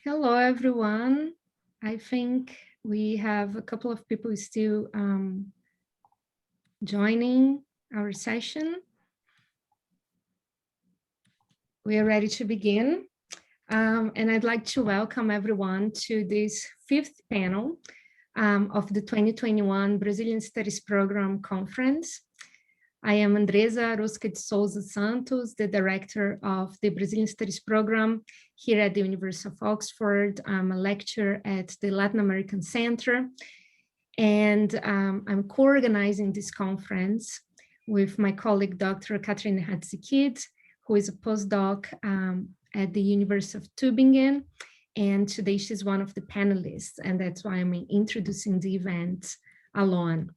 Hello, everyone. I think we have a couple of people still joining our session. We are ready to begin. And I'd like to welcome everyone to this fifth panel of the 2021 Brazilian Studies Program Conference. I am Andresa Rosca de Souza Santos, the director of the Brazilian Studies Program here at the University of Oxford. I'm a lecturer at the Latin American Center, and I'm co-organizing this conference with my colleague, Dr. Catherine Hatzikid, who is a postdoc at the University of Tübingen, and today she's one of the panelists, and that's why I'm introducing the event alone.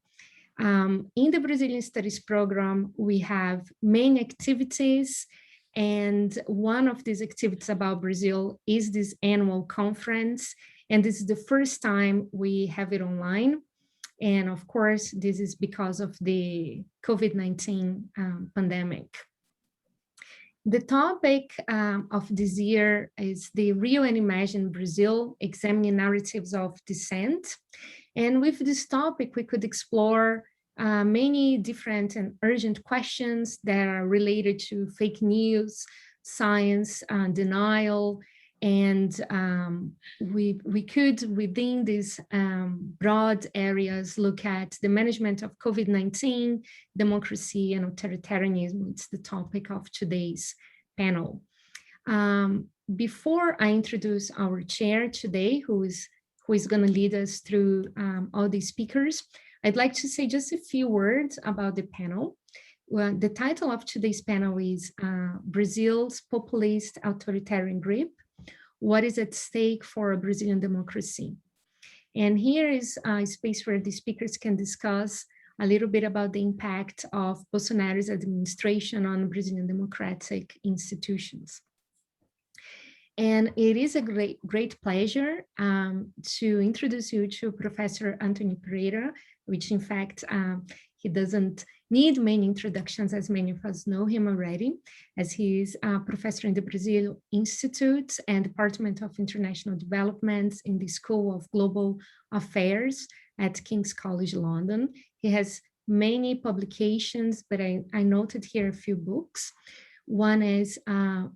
In the Brazilian Studies Program, we have many activities, and one of these activities about Brazil is this annual conference, and this is the first time we have it online. And of course, this is because of the COVID-19 pandemic. The topic of this year is the Real and Imagined Brazil, examining narratives of dissent. And with this topic, we could explore many different and urgent questions that are related to fake news, science, denial, and we could, within these broad areas, look at the management of COVID-19, democracy, and authoritarianism. It's the topic of today's panel. Before I introduce our chair today, who is going to lead us through all these speakers, I'd like to say just a few words about the panel. Well, the title of today's panel is Brazil's Populist Authoritarian Grip: What is at stake for a Brazilian democracy? And here is a space where the speakers can discuss a little bit about the impact of Bolsonaro's administration on Brazilian democratic institutions. And it is a great pleasure to introduce you to Professor Antony Pereira, which in fact, he doesn't need many introductions, as many of us know him already, as he is a professor in the Brazil Institute and Department of International Development in the School of Global Affairs at King's College London. He has many publications, but I noted here a few books. One is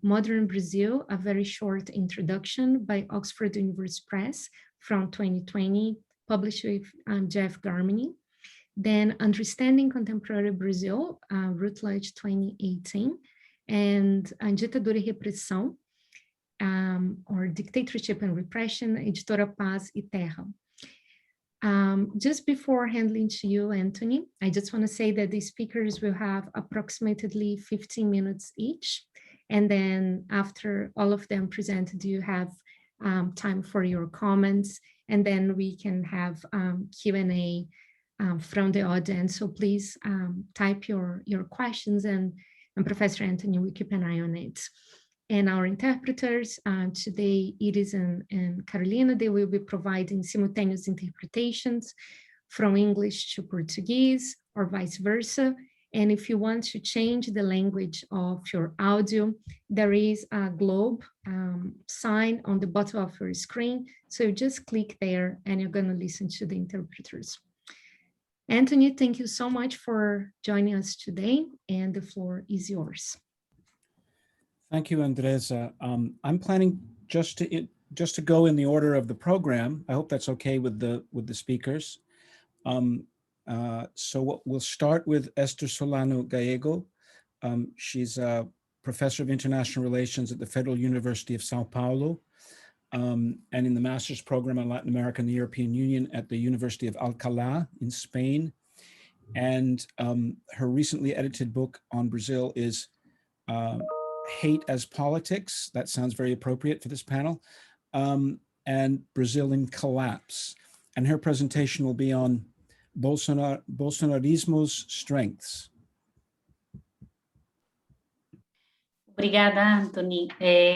Modern Brazil, a very short introduction by Oxford University Press from 2020, published with Jeff Garmany. Then Understanding Contemporary Brazil, Routledge 2018, and Ditadura e Repressão, or Dictatorship and Repression, Editora Paz e Terra. Just before handing to you, Anthony, I just want to say that the speakers will have approximately 15 minutes each. And then after all of them presented, you have time for your comments, and then we can have Q&A from the audience. So please type your questions, and Professor Anthony will keep an eye on it. And our interpreters, today, Iris and Carolina, they will be providing simultaneous interpretations from English to Portuguese or vice versa. And if you want to change the language of your audio, there is a globe sign on the bottom of your screen. So just click there and you're going to listen to the interpreters. Anthony, thank you so much for joining us today, and the floor is yours. Thank you, Andresa. I'm planning just to go in the order of the program. I hope that's okay with the speakers. So we'll start with Esther Solano Gallego. She's a professor of international relations at the Federal University of Sao Paulo, and in the master's program on Latin America and the European Union at the University of Alcalá in Spain. And her recently edited book on Brazil is Hate as Politics. That sounds very appropriate for this panel. And Brazil in Collapse. And her presentation will be on Bolsonarismo's strengths. Obrigada, Anthony.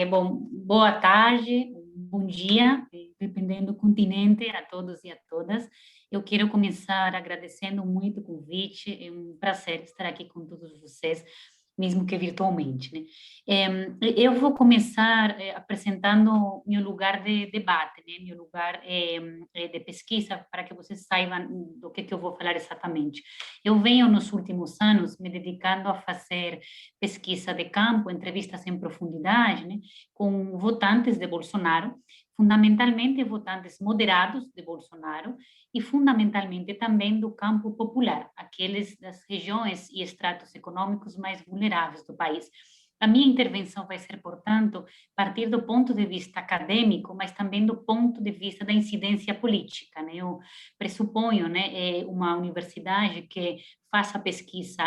Bom, boa tarde, bom dia, dependendo do continente, a todos e a todas. Eu quero começar agradecendo muito o convite, é um prazer estar aqui com todos vocês. mesmo que virtualmente, né? Eu vou começar apresentando meu lugar de debate, né? Meu lugar de pesquisa, para que vocês saibam do que eu vou falar exatamente. Eu venho, nos últimos anos, me dedicando a fazer pesquisa de campo, entrevistas em profundidade, né? Com votantes de Bolsonaro, fundamentalmente votantes moderados de Bolsonaro e fundamentalmente também do campo popular, aqueles das regiões e estratos econômicos mais vulneráveis do país. A minha intervenção vai ser, portanto, partir do ponto de vista acadêmico, mas também do ponto de vista da incidência política, né? Eu pressuponho, né, uma universidade que faça pesquisa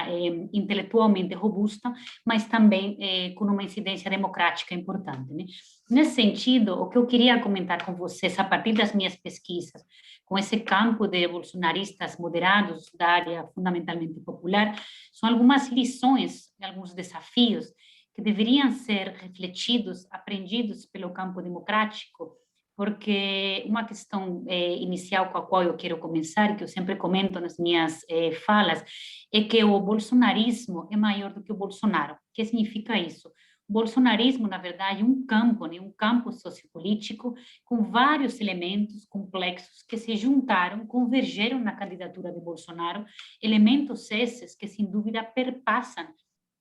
intelectualmente robusta, mas também com uma incidência democrática importante, né? Nesse sentido, o que eu queria comentar com vocês, a partir das minhas pesquisas, com esse campo de bolsonaristas moderados da área fundamentalmente popular, são algumas lições, alguns desafios que deveriam ser refletidos, aprendidos pelo campo democrático, porque uma questão inicial com a qual eu quero começar, que eu sempre comento nas minhas falas, é que o bolsonarismo é maior do que o Bolsonaro. O que significa isso? O bolsonarismo, na verdade, é um campo, né, um campo sociopolítico com vários elementos complexos que se juntaram, convergeram na candidatura de Bolsonaro, elementos esses que, sem dúvida, perpassam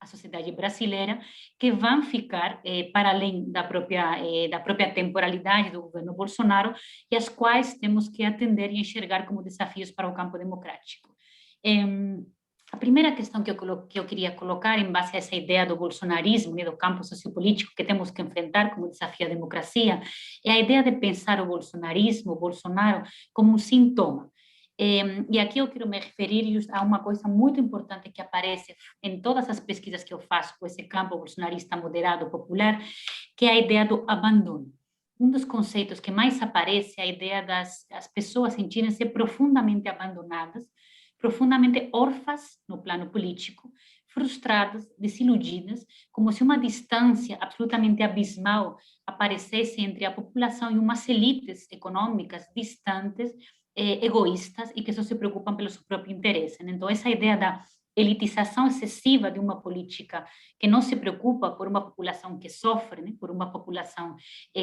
a sociedade brasileira, que vão ficar para além da própria temporalidade do governo Bolsonaro e as quais temos que atender e enxergar como desafios para o campo democrático. A primeira questão que eu queria colocar, em base a essa ideia do bolsonarismo e do campo sociopolítico que temos que enfrentar como desafio à democracia, é a ideia de pensar o bolsonarismo, o Bolsonaro, como um sintoma. E aqui eu quero me referir a uma coisa muito importante que aparece em todas as pesquisas que eu faço com esse campo bolsonarista moderado popular, que é a ideia do abandono. Um dos conceitos que mais aparece é a ideia das pessoas sentirem-se profundamente abandonadas, profundamente órfãs no plano político, frustradas, desiludidas, como se uma distância absolutamente abismal aparecesse entre a população e umas elites econômicas distantes, egoístas e que só se preocupam pelo seu próprio interesse. Né? Então, essa ideia da elitização excessiva de uma política que não se preocupa por uma população que sofre, né? Por uma população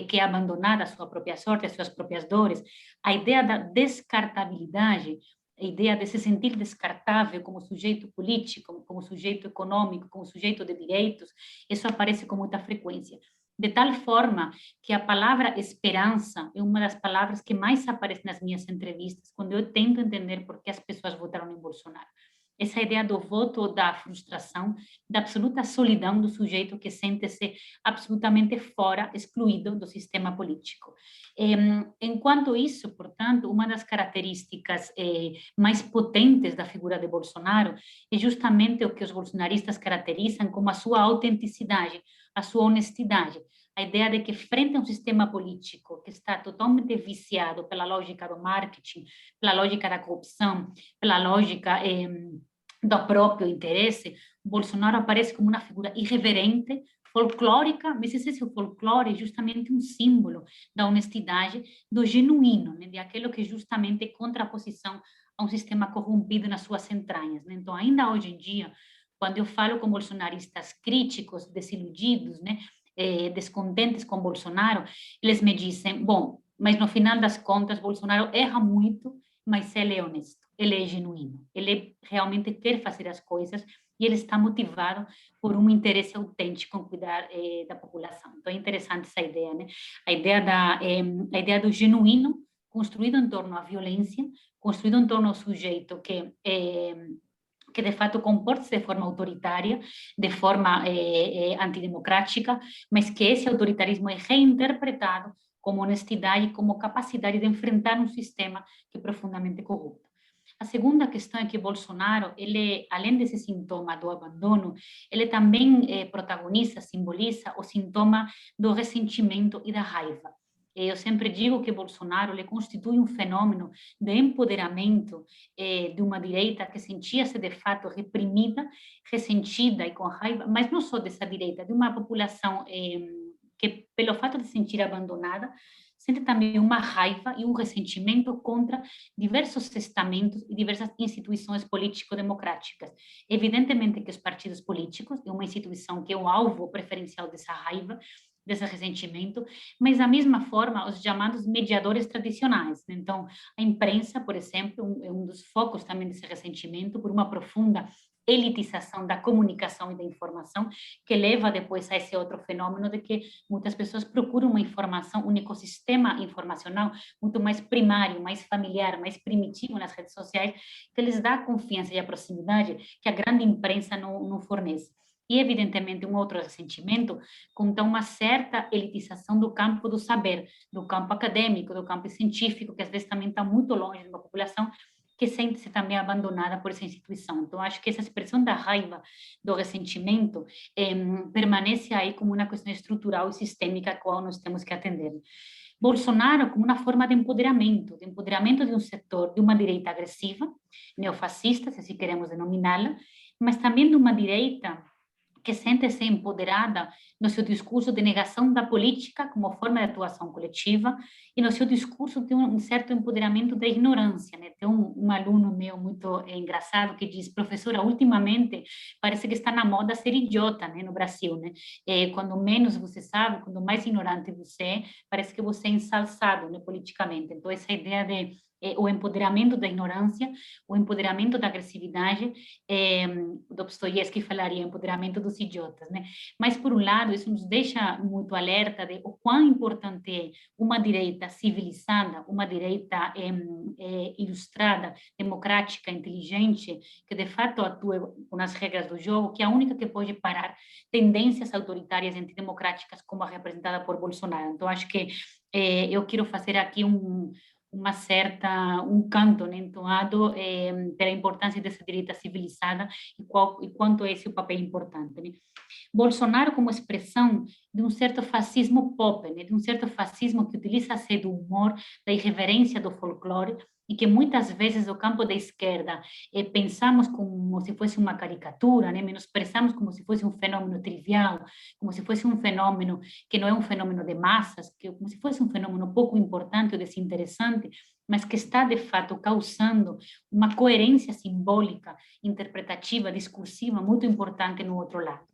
que é abandonada à sua própria sorte, às suas próprias dores, a ideia da descartabilidade, a ideia de se sentir descartável como sujeito político, como sujeito econômico, como sujeito de direitos, isso aparece com muita frequência. De tal forma que a palavra esperança é uma das palavras que mais aparece nas minhas entrevistas, quando eu tento entender por que as pessoas votaram em Bolsonaro. Essa ideia do voto da frustração, da absoluta solidão do sujeito que sente-se absolutamente fora, excluído do sistema político. Enquanto isso, portanto, uma das características mais potentes da figura de Bolsonaro é justamente o que os bolsonaristas caracterizam como a sua autenticidade, a sua honestidade, a ideia de que frente a um sistema político que está totalmente viciado pela lógica do marketing, pela lógica da corrupção, pela lógica do próprio interesse, Bolsonaro aparece como uma figura irreverente, folclórica, mas esse folclore é justamente um símbolo da honestidade, do genuíno, né, de aquilo que justamente é contraposição a um sistema corrompido nas suas entranhas. Né? Então, ainda hoje em dia, quando eu falo com bolsonaristas críticos, desiludidos, né, descontentes com Bolsonaro, eles me dizem, bom, mas no final das contas, Bolsonaro erra muito, mas ele é honesto, ele é genuíno, ele realmente quer fazer as coisas e ele está motivado por um interesse autêntico em cuidar da população. Então, é interessante essa ideia, né? A ideia do genuíno, construído em torno à violência, construído em torno ao sujeito que de fato comporta-se de forma autoritária, de forma antidemocrática, mas que esse autoritarismo é reinterpretado como honestidade, como capacidade de enfrentar um sistema que é profundamente corrupto. A segunda questão é que Bolsonaro, ele, além desse sintoma do abandono, ele também protagoniza, simboliza o sintoma do ressentimento e da raiva. Eu sempre digo que Bolsonaro ele constitui um fenômeno de empoderamento de uma direita que sentia-se de fato reprimida, ressentida e com raiva, mas não só dessa direita, de uma população que, pelo fato de se sentir abandonada, sente também uma raiva e um ressentimento contra diversos estamentos e diversas instituições político-democráticas. Evidentemente que os partidos políticos é uma instituição que é o alvo preferencial dessa raiva, desse ressentimento, mas da mesma forma os chamados mediadores tradicionais. Então, a imprensa, por exemplo, é um dos focos também desse ressentimento por uma profunda elitização da comunicação e da informação, que leva depois a esse outro fenômeno de que muitas pessoas procuram uma informação, um ecossistema informacional muito mais primário, mais familiar, mais primitivo nas redes sociais, que lhes dá confiança e a proximidade que a grande imprensa não fornece. E, evidentemente, um outro ressentimento conta uma certa elitização do campo do saber, do campo acadêmico, do campo científico, que às vezes também está muito longe de uma população que sente-se também abandonada por essa instituição. Então, acho que essa expressão da raiva, do ressentimento, permanece aí como uma questão estrutural e sistêmica a qual nós temos que atender. Bolsonaro como uma forma de empoderamento de um setor, de uma direita agressiva, neofascista, se assim queremos denominá-la, mas também de uma direita que sente-se empoderada no seu discurso de negação da política como forma de atuação coletiva e no seu discurso de um certo empoderamento da ignorância. Né? Tem um aluno meu muito engraçado que diz: professora, ultimamente parece que está na moda ser idiota, né, no Brasil. Né? Quando menos você sabe, quando mais ignorante você é, parece que você é ensalçado, né, politicamente. Então, essa ideia de o empoderamento da ignorância, o empoderamento da agressividade, Dostoiévski falaria empoderamento dos idiotas, né? Mas, por um lado, isso nos deixa muito alerta de o quão importante é uma direita civilizada, uma direita ilustrada, democrática, inteligente, que de fato atua com as regras do jogo, que é a única que pode parar tendências autoritárias e antidemocráticas como a representada por Bolsonaro. Então, acho que eu quero fazer aqui um canto, né, entoado pela importância dessa direita civilizada e quanto é esse o papel importante. Né? Bolsonaro como expressão de um certo fascismo pop, né, de um certo fascismo que utiliza-se do humor, da irreverência do folclore, e que muitas vezes o campo da esquerda pensamos como se fosse uma caricatura, né? Menosprezamos como se fosse um fenômeno trivial, como se fosse um fenômeno que não é um fenômeno de massas, que como se fosse um fenômeno pouco importante ou desinteressante, mas que está, de fato, causando uma coerência simbólica, interpretativa, discursiva muito importante no outro lado.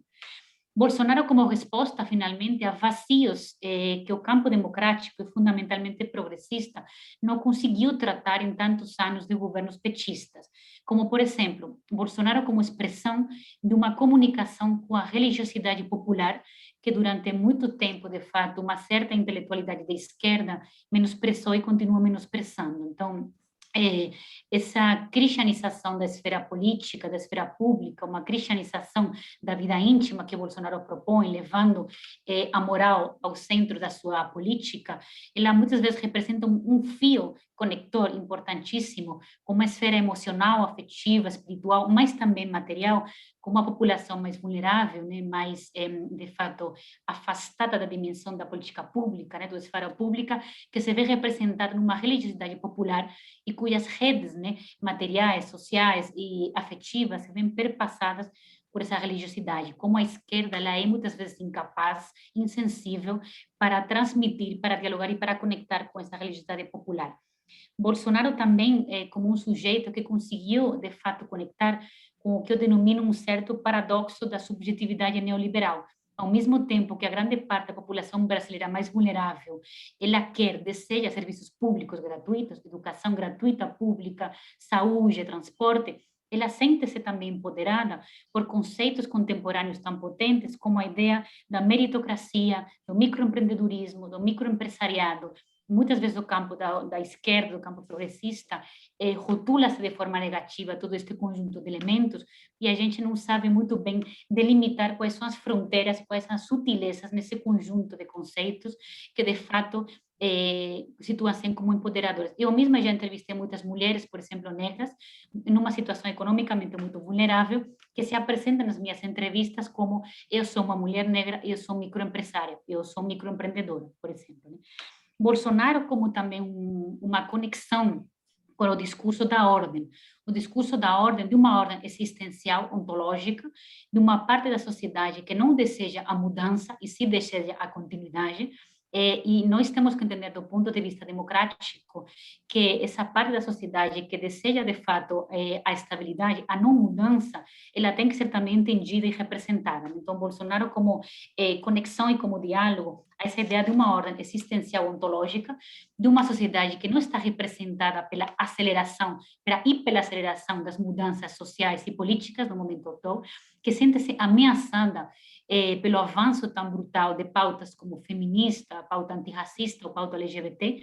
Bolsonaro como resposta, finalmente, a vazios que o campo democrático e fundamentalmente progressista não conseguiu tratar em tantos anos de governos petistas, como, por exemplo, Bolsonaro como expressão de uma comunicação com a religiosidade popular, que durante muito tempo, de fato, uma certa intelectualidade da esquerda menosprezou e continua menosprezando. Então, essa cristianização da esfera política, da esfera pública, uma cristianização da vida íntima que Bolsonaro propõe, levando a moral ao centro da sua política, ela muitas vezes representa um fio conector importantíssimo com uma esfera emocional, afetiva, espiritual, mas também material, com uma população mais vulnerável, né, mais, de fato, afastada da dimensão da política pública, né, da esfera pública, que se vê representada numa religiosidade popular e cujas redes, né, materiais, sociais e afetivas se veem perpassadas por essa religiosidade, como a esquerda ela é muitas vezes incapaz, insensível para transmitir, para dialogar e para conectar com essa religiosidade popular. Bolsonaro também é como um sujeito que conseguiu, de fato, conectar com o que eu denomino um certo paradoxo da subjetividade neoliberal. Ao mesmo tempo que a grande parte da população brasileira mais vulnerável, ela quer, deseja serviços públicos gratuitos, educação gratuita pública, saúde, transporte, ela sente-se também empoderada por conceitos contemporâneos tão potentes como a ideia da meritocracia, do microempreendedorismo, do microempresariado. Muitas vezes o campo da esquerda, o campo progressista, rotula-se de forma negativa todo este conjunto de elementos e a gente não sabe muito bem delimitar quais são as fronteiras, quais são as sutilezas nesse conjunto de conceitos que, de fato, situam-se como empoderadoras. Eu mesma já entrevistei muitas mulheres, por exemplo, negras, numa situação economicamente muito vulnerável, que se apresentam nas minhas entrevistas como eu sou uma mulher negra, eu sou microempresária, eu sou microempreendedora, por exemplo, né? Bolsonaro como também uma conexão com o discurso da ordem de uma ordem existencial, ontológica, de uma parte da sociedade que não deseja a mudança e se deseja a continuidade, e nós temos que entender do ponto de vista democrático que essa parte da sociedade que deseja de fato a estabilidade, a não mudança, ela tem que ser também entendida e representada. Então, Bolsonaro como conexão e como diálogo, essa ideia de uma ordem existencial ontológica, de uma sociedade que não está representada pela aceleração, pela hiperaceleração das mudanças sociais e políticas no momento atual, que sente-se ameaçada pelo avanço tão brutal de pautas como feminista, pauta antirracista ou pauta LGBT,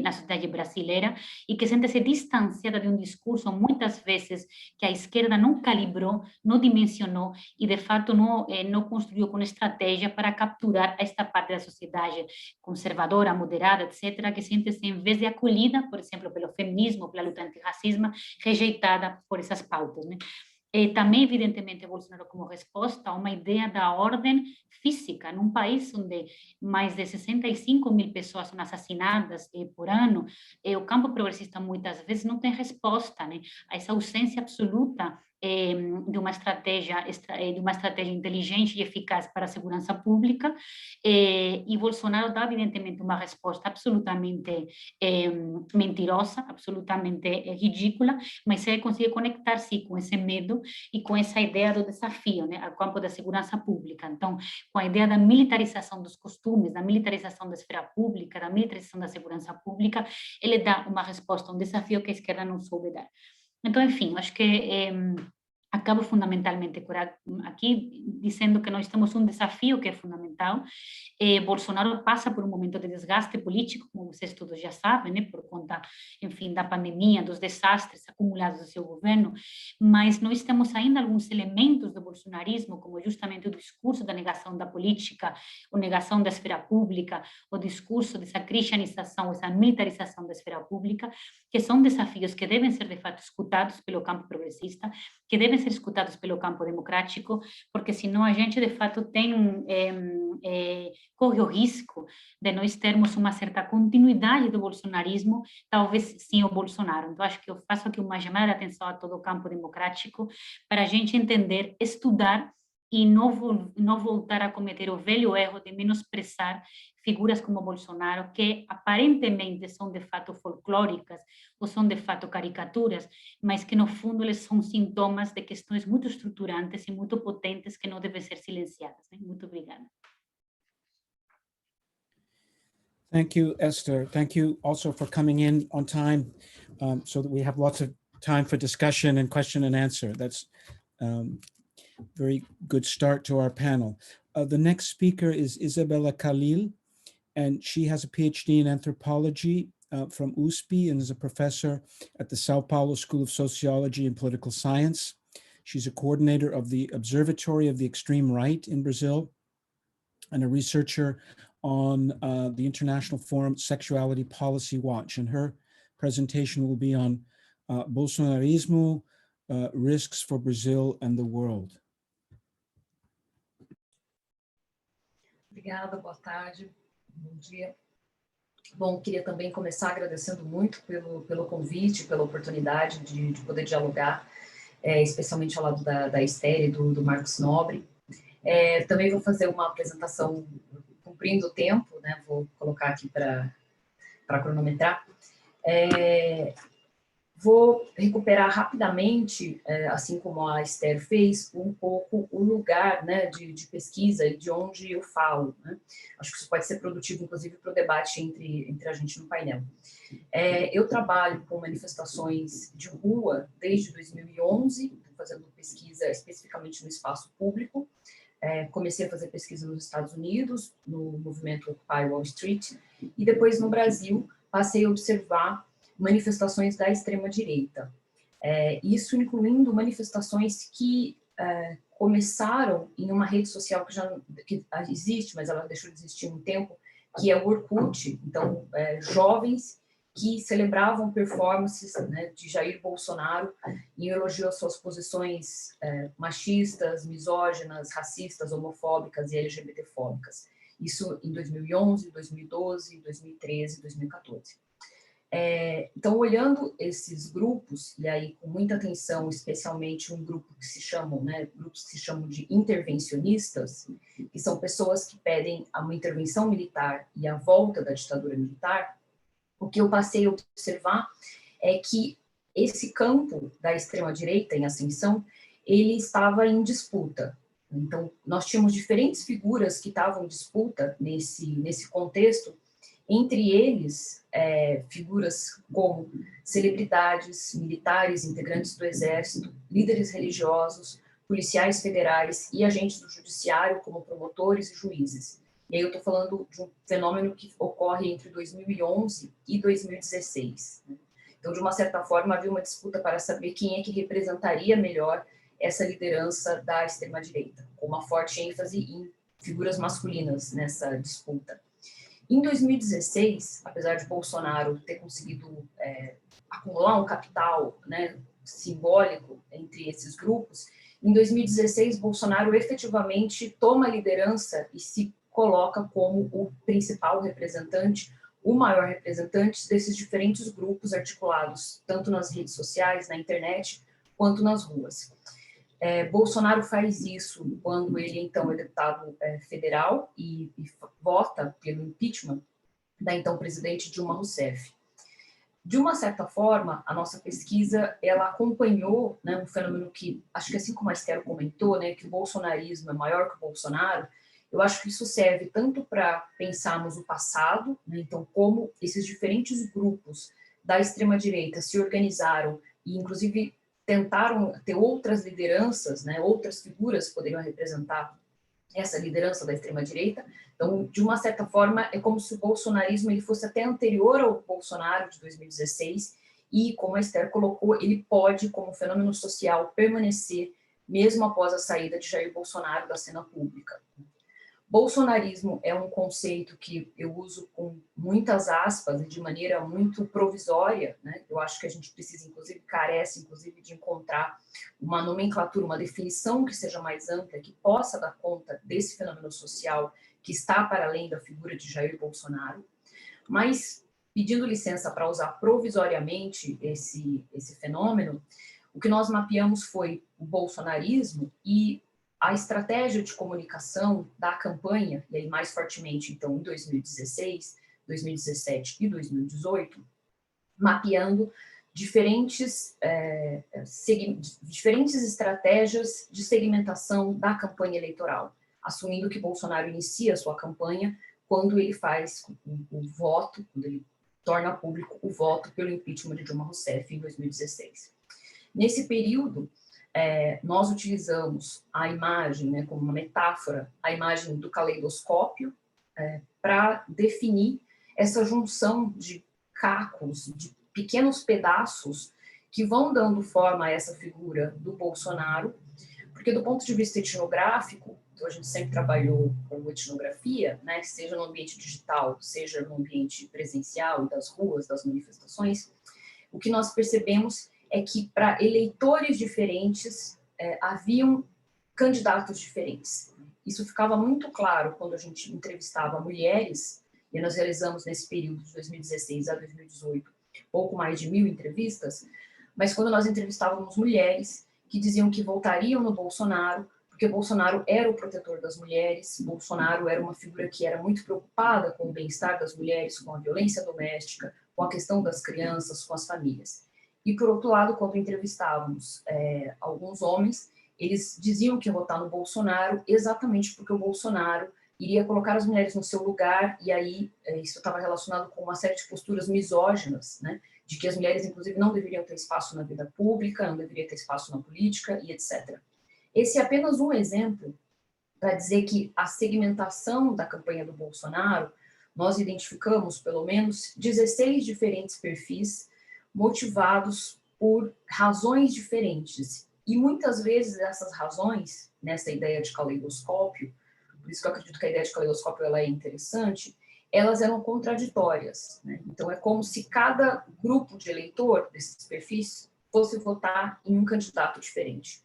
na sociedade brasileira, e que sente-se distanciada de um discurso, muitas vezes, que a esquerda não calibrou, não dimensionou e, de fato, não construiu com estratégia para capturar esta parte da sociedade conservadora, moderada, etc., que sente-se, em vez de acolhida, por exemplo, pelo feminismo, pela luta antirracismo, rejeitada por essas pautas, né? Também, evidentemente, Bolsonaro como resposta a uma ideia da ordem física, num país onde mais de 65 mil pessoas são assassinadas por ano, o campo progressista muitas vezes não tem resposta, né, a essa ausência absoluta de uma estratégia inteligente e eficaz para a segurança pública, e Bolsonaro dá, evidentemente, uma resposta absolutamente mentirosa, absolutamente ridícula, mas ele consegue conectar-se com esse medo e com essa ideia do desafio, né, ao campo da segurança pública. Então, com a ideia da militarização dos costumes, da militarização da esfera pública, da militarização da segurança pública, ele dá uma resposta, um desafio que a esquerda não soube dar. Então, enfim, acho que acabo fundamentalmente aqui dizendo que nós temos um desafio que é fundamental. Bolsonaro passa por um momento de desgaste político, como vocês todos já sabem, né, por conta, enfim, da pandemia, dos desastres acumulados do seu governo, mas nós temos ainda alguns elementos do bolsonarismo, como justamente o discurso da negação da política, a negação da esfera pública, o discurso dessa cristianização, essa militarização da esfera pública, que são desafios que devem ser, de fato, escutados pelo campo progressista, que devem ser escutados pelo campo democrático, porque senão a gente, de fato, corre o risco de nós termos uma certa continuidade do bolsonarismo, talvez sim o Bolsonaro. Então, acho que eu faço aqui uma chamada de atenção a todo o campo democrático para a gente entender, estudar e não voltar a cometer o velho erro de menosprezar figuras como Bolsonaro, que aparentemente são de fato folclóricas ou são de fato caricaturas, mas que no fundo eles são sintomas de questões muito estruturantes e muito potentes que não devem ser silenciadas. Muito obrigada. Thank you, Esther. Thank you also for coming in on time so that we have lots of time for discussion and question and answer. That's very good start to our panel. The next speaker is Isabella Khalil, and she has a PhD in anthropology from USP and is a professor at the Sao Paulo School of Sociology and Political Science. She's a coordinator of the Observatory of the Extreme Right in Brazil and a researcher on the International Forum Sexuality Policy Watch. And her presentation will be on Bolsonarismo, risks for Brazil and the world. Obrigada, boa tarde, bom dia. Bom, queria também começar agradecendo muito pelo convite, pela oportunidade de poder dialogar, especialmente ao lado da Esther e do Marcos Nobre. Também vou fazer uma apresentação cumprindo o tempo, né? Vou colocar aqui para cronometrar. Vou recuperar rapidamente, assim como a Esther fez, um pouco o lugar, né, de pesquisa e de onde eu falo, né? Acho que isso pode ser produtivo, inclusive, para o debate entre a gente no painel. Eu trabalho com manifestações de rua desde 2011, fazendo pesquisa especificamente no espaço público. Comecei a fazer pesquisa nos Estados Unidos, no movimento Occupy Wall Street, e depois no Brasil passei a observar manifestações da extrema-direita. Isso incluindo manifestações que começaram em uma rede social que existe, mas ela deixou de existir um tempo, que é o Orkut. Então, jovens que celebravam performances, né, de Jair Bolsonaro em elogio às suas posições machistas, misóginas, racistas, homofóbicas e LGBTfóbicas. Isso em 2011, 2012, 2013, 2014. Então, olhando esses grupos, e aí com muita atenção, especialmente um grupo que se chamam, né, grupos que se chamam de intervencionistas, que são pessoas que pedem uma intervenção militar e a volta da ditadura militar, o que eu passei a observar é que esse campo da extrema-direita em ascensão, ele estava em disputa. Então, nós tínhamos diferentes figuras que estavam em disputa nesse contexto, entre eles, figuras como celebridades, militares, integrantes do exército, líderes religiosos, policiais federais e agentes do judiciário, como promotores e juízes. E aí eu estou falando de um fenômeno que ocorre entre 2011 e 2016. Então, de uma certa forma, havia uma disputa para saber quem é que representaria melhor essa liderança da extrema-direita, com uma forte ênfase em figuras masculinas nessa disputa. Em 2016, apesar de Bolsonaro ter conseguido acumular um capital, né, simbólico entre esses grupos, em 2016, Bolsonaro efetivamente toma a liderança e se coloca como o principal representante, o maior representante desses diferentes grupos articulados, tanto nas redes sociais, na internet, quanto nas ruas. Bolsonaro faz isso quando ele, então, é deputado federal e vota pelo impeachment da, então, presidente Dilma Rousseff. De uma certa forma, a nossa pesquisa, ela acompanhou, né, um fenômeno que, acho que assim como a Esther comentou, né, que o bolsonarismo é maior que o Bolsonaro, eu acho que isso serve tanto para pensarmos o passado, né, então, como esses diferentes grupos da extrema-direita se organizaram e, inclusive, tentaram ter outras lideranças, né, outras figuras poderiam representar essa liderança da extrema-direita. Então, de uma certa forma, é como se o bolsonarismo ele fosse até anterior ao Bolsonaro de 2016 e, como a Esther colocou, ele pode, como fenômeno social, permanecer mesmo após a saída de Jair Bolsonaro da cena pública. Bolsonarismo é um conceito que eu uso com muitas aspas e de maneira muito provisória, né? Eu acho que a gente precisa, carece, de encontrar uma nomenclatura, uma definição que seja mais ampla, que possa dar conta desse fenômeno social que está para além da figura de Jair Bolsonaro, mas, pedindo licença para usar provisoriamente esse fenômeno, o que nós mapeamos foi o bolsonarismo e a estratégia de comunicação da campanha, e aí mais fortemente, então, em 2016, 2017 e 2018, mapeando diferentes estratégias de segmentação da campanha eleitoral, assumindo que Bolsonaro inicia a sua campanha quando ele faz o voto, quando ele torna público o voto pelo impeachment de Dilma Rousseff em 2016. Nesse período, nós utilizamos a imagem, né, como uma metáfora, a imagem do caleidoscópio, para definir essa junção de cacos, de pequenos pedaços que vão dando forma a essa figura do Bolsonaro, porque do ponto de vista etnográfico, então a gente sempre trabalhou com etnografia, né, seja no ambiente digital, seja no ambiente presencial, das ruas, das manifestações, o que nós percebemos é que para eleitores diferentes haviam candidatos diferentes. Isso ficava muito claro quando a gente entrevistava mulheres, e nós realizamos nesse período de 2016 a 2018 pouco mais de 1.000 entrevistas, mas quando nós entrevistávamos mulheres que diziam que votariam no Bolsonaro, porque Bolsonaro era o protetor das mulheres, Bolsonaro era uma figura que era muito preocupada com o bem-estar das mulheres, com a violência doméstica, com a questão das crianças, com as famílias. E, por outro lado, quando entrevistávamos alguns homens, eles diziam que iam votar no Bolsonaro exatamente porque o Bolsonaro iria colocar as mulheres no seu lugar, e aí isso estava relacionado com uma série de posturas misóginas, né, de que as mulheres, inclusive, não deveriam ter espaço na vida pública, não deveriam ter espaço na política, e etc. Esse é apenas um exemplo para dizer que a segmentação da campanha do Bolsonaro, nós identificamos, pelo menos, 16 diferentes perfis motivados por razões diferentes. E muitas vezes essas razões, nessa ideia de caleidoscópio, por isso que eu acredito que a ideia de caleidoscópio ela é interessante, elas eram contraditórias, né? Então é como se cada grupo de eleitor desses perfis fosse votar em um candidato diferente.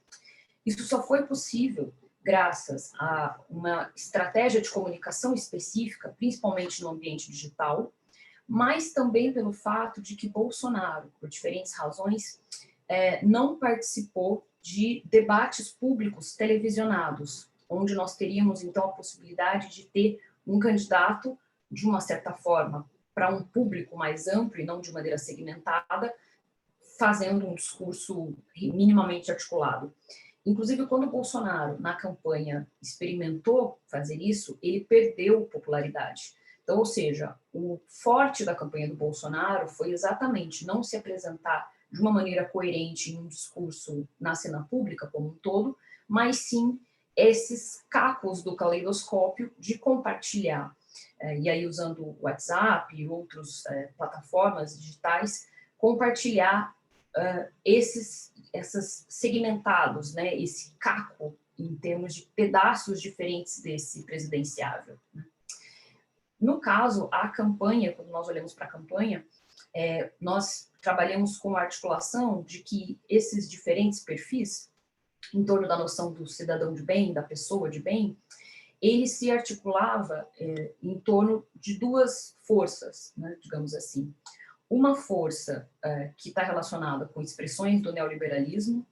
Isso só foi possível graças a uma estratégia de comunicação específica, principalmente no ambiente digital, mas também pelo fato de que Bolsonaro, por diferentes razões, não participou de debates públicos televisionados, onde nós teríamos, então, a possibilidade de ter um candidato, de uma certa forma, para um público mais amplo e não de maneira segmentada, fazendo um discurso minimamente articulado. Inclusive, quando o Bolsonaro, na campanha, experimentou fazer isso, ele perdeu popularidade. Então, ou seja, o forte da campanha do Bolsonaro foi exatamente não se apresentar de uma maneira coerente em um discurso na cena pública como um todo, mas sim esses cacos do caleidoscópio de compartilhar, e aí usando o WhatsApp e outras plataformas digitais, compartilhar esses segmentados, né, esse caco em termos de pedaços diferentes desse presidenciável. No caso, a campanha, quando nós olhamos para a campanha, nós trabalhamos com a articulação de que esses diferentes perfis, em torno da noção do cidadão de bem, da pessoa de bem, ele se articulava em torno de duas forças, né, digamos assim. Uma força que está relacionada com expressões do neoliberalismo,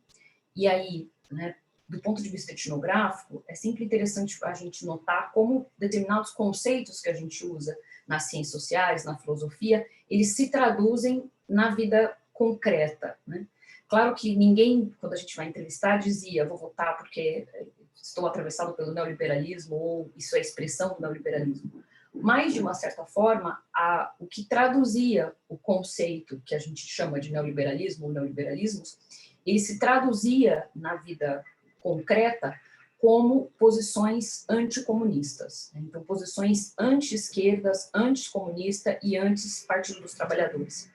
e aí, né, do ponto de vista etnográfico, é sempre interessante a gente notar como determinados conceitos que a gente usa nas ciências sociais, na filosofia, eles se traduzem na vida concreta, né? Claro que ninguém, quando a gente vai entrevistar, dizia, vou votar porque estou atravessado pelo neoliberalismo, ou isso é expressão do neoliberalismo. Mas, de uma certa forma, o que traduzia o conceito que a gente chama de neoliberalismo ou neoliberalismos, ele se traduzia na vida concreta como posições anticomunistas. Então, posições anti-esquerdas, anticomunista e anti-Partido dos Trabalhadores.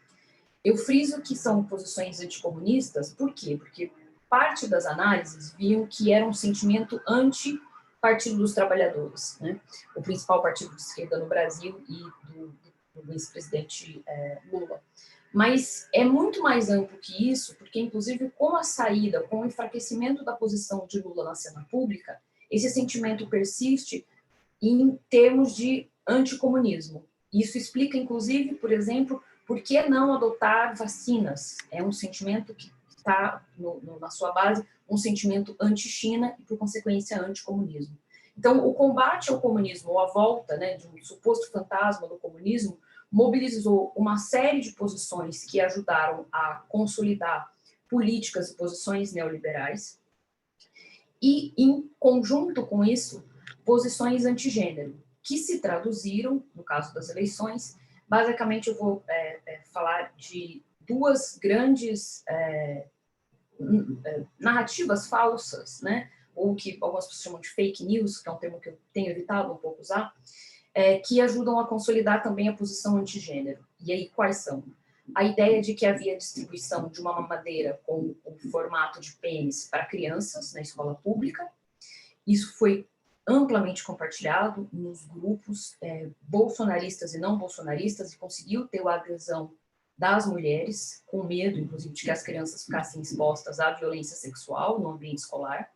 Eu friso que são posições anticomunistas, por quê? Porque parte das análises viam que era um sentimento anti-Partido dos Trabalhadores, né? O principal partido de esquerda no Brasil e do vice-presidente Lula. Mas é muito mais amplo que isso, porque, inclusive, com a saída, com o enfraquecimento da posição de Lula na cena pública, esse sentimento persiste em termos de anticomunismo. Isso explica, inclusive, por exemplo, por que não adotar vacinas? É um sentimento que está, na sua base, um sentimento anti-China e, por consequência, anticomunismo. Então, o combate ao comunismo, ou a volta, né, de um suposto fantasma do comunismo, mobilizou uma série de posições que ajudaram a consolidar políticas e posições neoliberais e, em conjunto com isso, posições antigênero, que se traduziram, no caso das eleições, basicamente eu vou falar de duas grandes narrativas falsas, né? Ou que algumas pessoas chamam de fake news, que é um termo que eu tenho evitado um pouco usar, que ajudam a consolidar também a posição antigênero. E aí, quais são? A ideia de que havia distribuição de uma mamadeira com o formato de pênis para crianças na escola pública. Isso foi amplamente compartilhado nos grupos bolsonaristas e não bolsonaristas e conseguiu ter a adesão das mulheres, com medo, inclusive, de que as crianças ficassem expostas à violência sexual no ambiente escolar.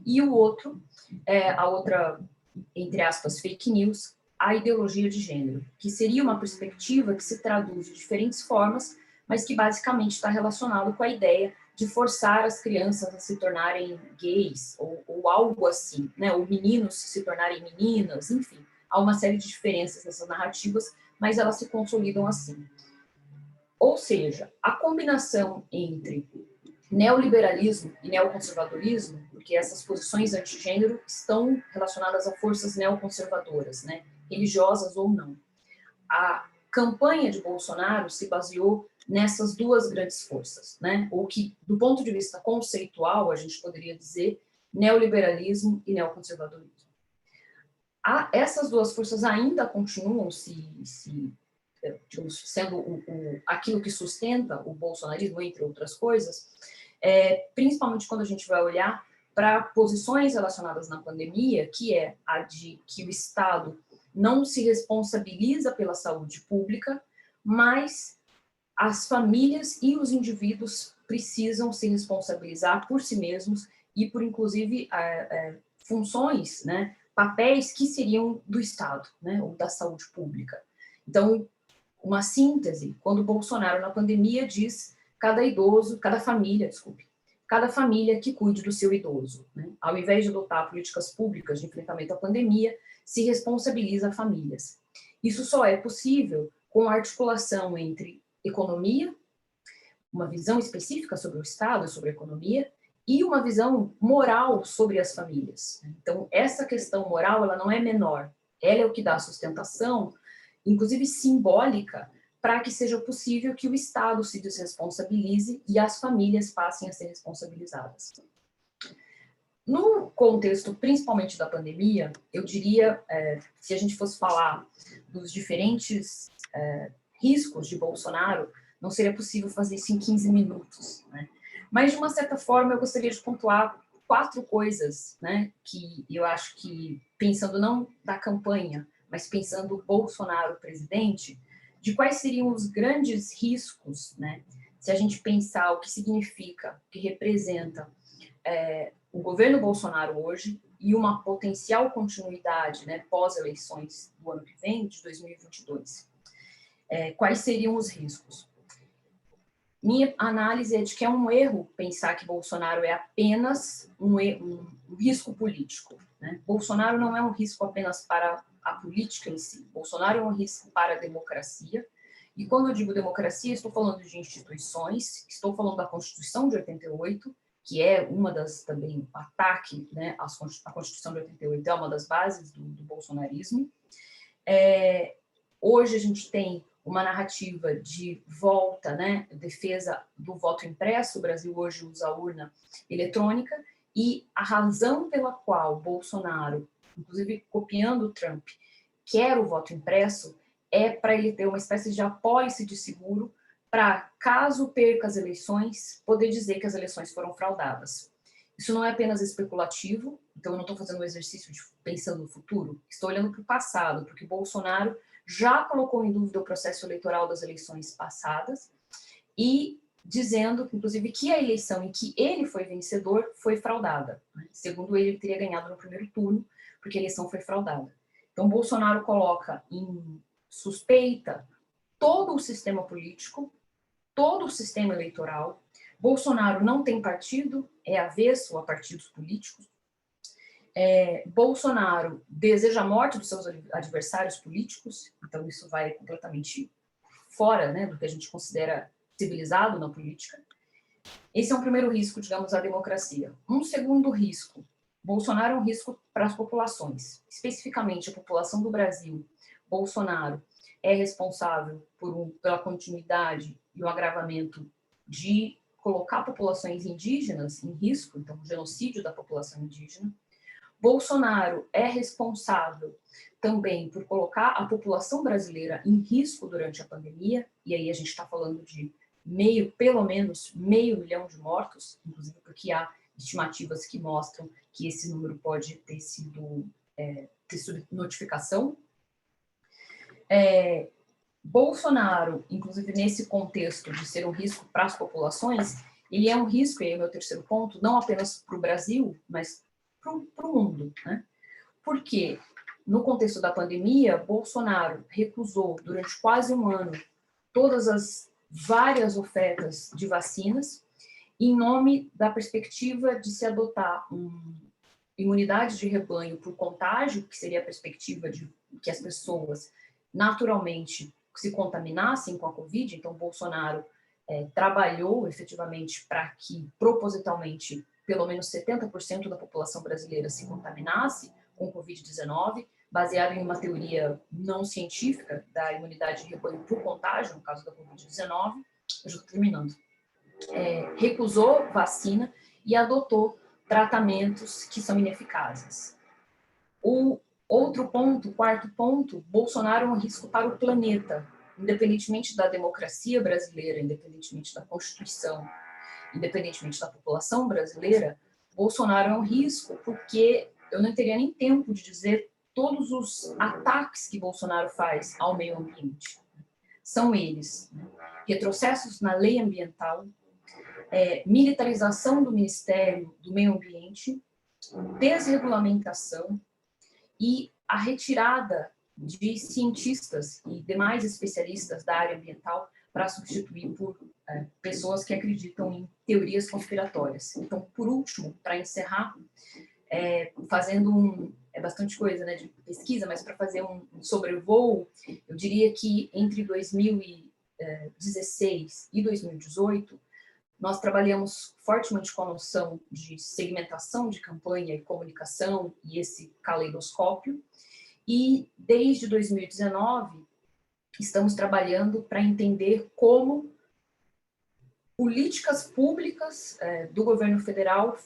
E o outro, a outra, entre aspas, fake news, a ideologia de gênero, que seria uma perspectiva que se traduz de diferentes formas, mas que basicamente está relacionado com a ideia de forçar as crianças a se tornarem gays, ou algo assim, né? Ou meninos se tornarem meninas, enfim. Há uma série de diferenças nessas narrativas, mas elas se consolidam assim. Ou seja, a combinação entre neoliberalismo e neoconservadorismo, porque essas posições antigênero estão relacionadas a forças neoconservadoras, né? Religiosas ou não. A campanha de Bolsonaro se baseou nessas duas grandes forças, né? Ou que, do ponto de vista conceitual, a gente poderia dizer neoliberalismo e neoconservadorismo. Essas duas forças ainda continuam digamos, sendo aquilo que sustenta o bolsonarismo, entre outras coisas, principalmente quando a gente vai olhar para posições relacionadas na pandemia, que é a de que o Estado não se responsabiliza pela saúde pública, mas as famílias e os indivíduos precisam se responsabilizar por si mesmos e por, inclusive, funções, né, papéis que seriam do Estado, né, ou da saúde pública. Então, uma síntese quando Bolsonaro, na pandemia, diz cada família que cuide do seu idoso. Né? Ao invés de adotar políticas públicas de enfrentamento à pandemia, se responsabiliza famílias. Isso só é possível com a articulação entre economia, uma visão específica sobre o Estado, sobre a economia, e uma visão moral sobre as famílias. Então, essa questão moral, ela não é menor. Ela é o que dá sustentação, inclusive simbólica, para que seja possível que o Estado se desresponsabilize e as famílias passem a ser responsabilizadas. No contexto, principalmente da pandemia, eu diria, se a gente fosse falar dos diferentes riscos de Bolsonaro, não seria possível fazer isso em 15 minutos, né? Mas, de uma certa forma, eu gostaria de pontuar 4 coisas, né, que eu acho que, pensando não da campanha, mas pensando o Bolsonaro presidente, de quais seriam os grandes riscos, né, se a gente pensar o que significa, o que representa o governo Bolsonaro hoje e uma potencial continuidade, né, pós-eleições do ano que vem, de 2022. Quais seriam os riscos? Minha análise é de que é um erro pensar que Bolsonaro é apenas um risco político, né? Bolsonaro não é um risco apenas para a política em si. Bolsonaro é um risco para a democracia. E quando eu digo democracia, estou falando de instituições, estou falando da Constituição de 88, que é uma das, também, ataque, né, à Constituição de 88 é uma das bases do bolsonarismo. Hoje a gente tem uma narrativa de volta, né, defesa do voto impresso. O Brasil hoje usa a urna eletrônica, e a razão pela qual Bolsonaro, inclusive copiando o Trump, quer o voto impresso é para ele ter uma espécie de apólice de seguro para, caso perca as eleições, poder dizer que as eleições foram fraudadas. Isso não é apenas especulativo, então eu não estou fazendo um exercício de pensando no futuro, estou olhando para o passado, porque Bolsonaro já colocou em dúvida o processo eleitoral das eleições passadas e dizendo, inclusive, que a eleição em que ele foi vencedor foi fraudada. Segundo ele teria ganhado no primeiro turno, porque a eleição foi fraudada. Então, Bolsonaro coloca em suspeita todo o sistema político, todo o sistema eleitoral. Bolsonaro não tem partido, é avesso a partidos políticos. Bolsonaro deseja a morte dos seus adversários políticos, então isso vai completamente fora, né, do que a gente considera civilizado na política. Esse é um primeiro risco, digamos, à democracia. Um segundo risco: Bolsonaro é um risco para as populações, especificamente a população do Brasil. Bolsonaro é responsável pela continuidade e o agravamento de colocar populações indígenas em risco, então, o genocídio da população indígena. Bolsonaro é responsável também por colocar a população brasileira em risco durante a pandemia, e aí a gente está falando de pelo menos meio milhão de mortos, inclusive porque há estimativas que mostram que esse número pode ter sido notificação. Bolsonaro, inclusive nesse contexto de ser um risco para as populações, ele é um risco, e aí é o meu terceiro ponto, não apenas para o Brasil, mas para o mundo, né? Porque, no contexto da pandemia, Bolsonaro recusou durante quase um ano todas as várias ofertas de vacinas, em nome da perspectiva de se adotar imunidade de rebanho por contágio, que seria a perspectiva de que as pessoas naturalmente se contaminassem com a Covid. Então, Bolsonaro trabalhou efetivamente para que, propositalmente, pelo menos 70% da população brasileira se contaminasse com Covid-19, baseado em uma teoria não científica da imunidade de rebanho por contágio, no caso da Covid-19. Eu já estou terminando. Recusou vacina e adotou tratamentos que são ineficazes. O outro ponto, quarto ponto: Bolsonaro é um risco para o planeta, independentemente da democracia brasileira, independentemente da Constituição, independentemente da população brasileira. Bolsonaro é um risco porque eu não teria nem tempo de dizer todos os ataques que Bolsonaro faz ao meio ambiente. São eles: retrocessos na lei ambiental, militarização do Ministério do Meio Ambiente, desregulamentação e a retirada de cientistas e demais especialistas da área ambiental para substituir por pessoas que acreditam em teorias conspiratórias. Então, por último, para encerrar, fazendo bastante coisa, né, de pesquisa, mas para fazer um sobrevoo, eu diria que entre 2016 e 2018, nós trabalhamos fortemente com a noção de segmentação de campanha e comunicação e esse caleidoscópio, e desde 2019 estamos trabalhando para entender como políticas públicas do governo federal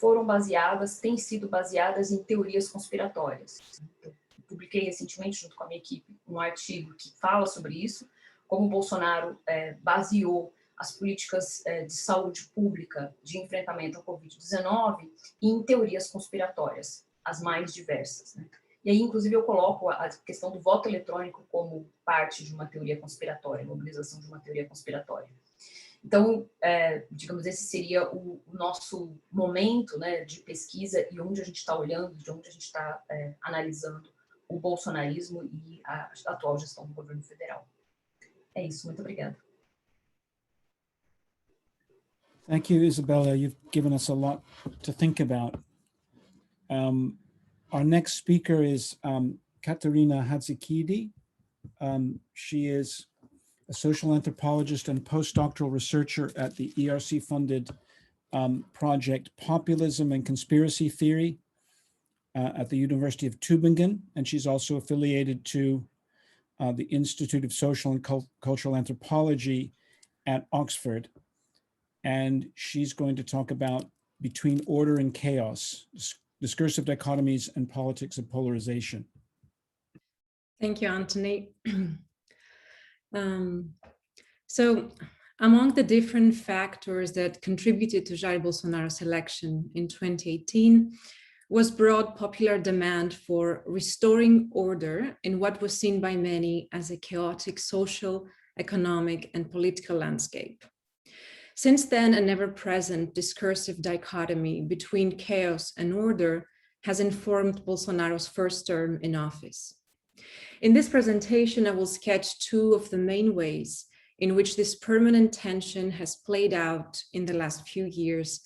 têm sido baseadas em teorias conspiratórias. Eu publiquei recentemente, junto com a minha equipe, um artigo que fala sobre isso, como o Bolsonaro baseou as políticas de saúde pública de enfrentamento à Covid-19 em teorias conspiratórias, as mais diversas, né? E aí, inclusive, eu coloco a questão do voto eletrônico como parte de uma teoria conspiratória, mobilização de uma teoria conspiratória. Então, digamos, esse seria o nosso momento, né, de pesquisa e onde a gente está olhando, de onde a gente está analisando o bolsonarismo e a atual gestão do governo federal. É isso, muito obrigada. Thank you, Isabella. You've given us a lot to think about. Our next speaker is Katerina Hadzikidi. She is a social anthropologist and postdoctoral researcher at the ERC-funded project Populism and Conspiracy Theory at the University of Tübingen, and she's also affiliated to the Institute of Social and Cultural Anthropology at Oxford. And she's going to talk about Between Order and Chaos, Discursive Dichotomies and Politics of Polarization. Thank you, Anthony. So among the different factors that contributed to Jair Bolsonaro's election in 2018 was broad popular demand for restoring order in what was seen by many as a chaotic social, economic, and political landscape. Since then, an ever-present discursive dichotomy between chaos and order has informed Bolsonaro's first term in office. In this presentation, I will sketch two of the main ways in which this permanent tension has played out in the last few years,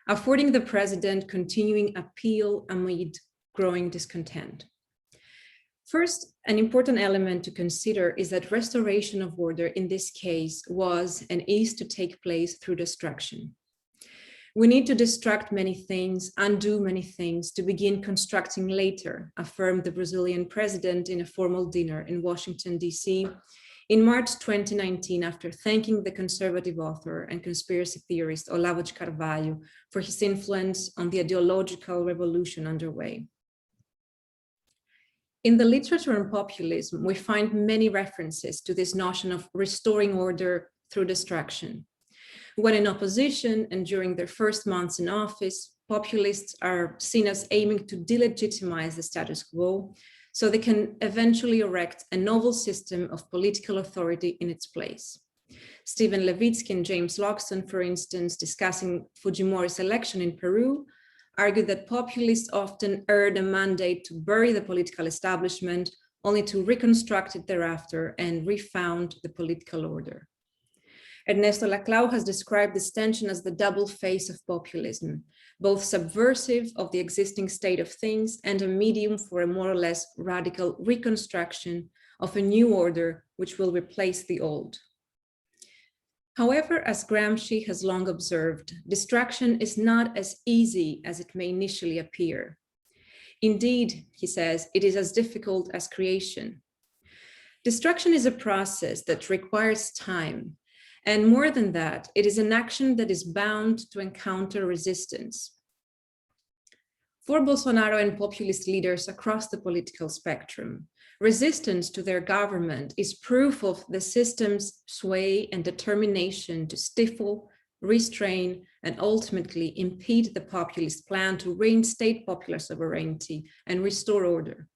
affording the president continuing appeal amid growing discontent. First, an important element to consider is that restoration of order in this case was and is to take place through destruction. We need to destruct many things, undo many things to begin constructing later, affirmed the Brazilian president in a formal dinner in Washington, D.C. in March 2019, after thanking the conservative author and conspiracy theorist Olavo de Carvalho for his influence on the ideological revolution underway. In the literature on populism, we find many references to this notion of restoring order through destruction. When in opposition and during their first months in office, populists are seen as aiming to delegitimize the status quo so they can eventually erect a novel system of political authority in its place. Stephen Levitsky and James Loxton, for instance, discussing Fujimori's election in Peru, argued that populists often earned a mandate to bury the political establishment only to reconstruct it thereafter and refound the political order. Ernesto Laclau has described this tension as the double face of populism, both subversive of the existing state of things and a medium for a more or less radical reconstruction of a new order which will replace the old. However, as Gramsci has long observed, destruction is not as easy as it may initially appear. Indeed, he says, it is as difficult as creation. Destruction is a process that requires time, and more than that, it is an action that is bound to encounter resistance. For Bolsonaro and populist leaders across the political spectrum, resistance to their government is proof of the system's sway and determination to stifle, restrain, and ultimately impede the populist plan to reinstate popular sovereignty and restore order.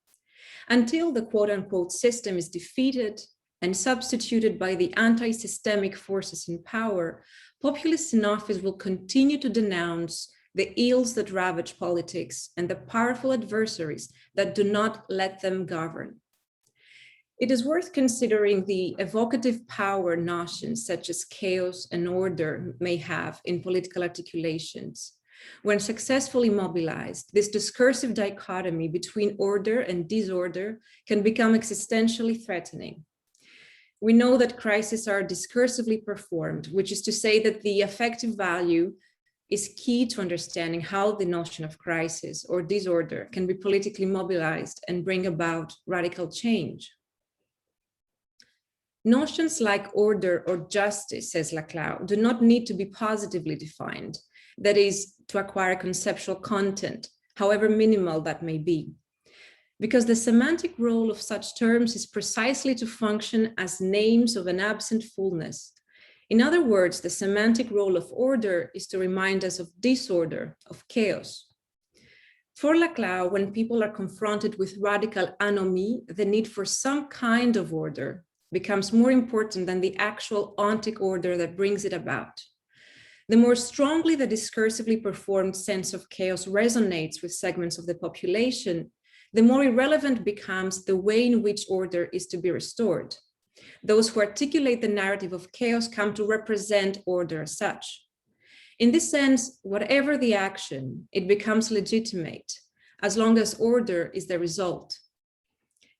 Until the quote-unquote system is defeated and substituted by the anti-systemic forces in power, populists in office will continue to denounce the ills that ravage politics and the powerful adversaries that do not let them govern. It is worth considering the evocative power notions such as chaos and order may have in political articulations. When successfully mobilized, this discursive dichotomy between order and disorder can become existentially threatening. We know that crises are discursively performed, which is to say that the affective value is key to understanding how the notion of crisis or disorder can be politically mobilized and bring about radical change. Notions like order or justice, says Laclau, do not need to be positively defined, that is, to acquire conceptual content, however minimal that may be, because the semantic role of such terms is precisely to function as names of an absent fullness. In other words, the semantic role of order is to remind us of disorder, of chaos. For Laclau, when people are confronted with radical anomie, the need for some kind of order becomes more important than the actual ontic order that brings it about. The more strongly the discursively performed sense of chaos resonates with segments of the population, the more irrelevant becomes the way in which order is to be restored. Those who articulate the narrative of chaos come to represent order as such. In this sense, whatever the action, it becomes legitimate, as long as order is the result.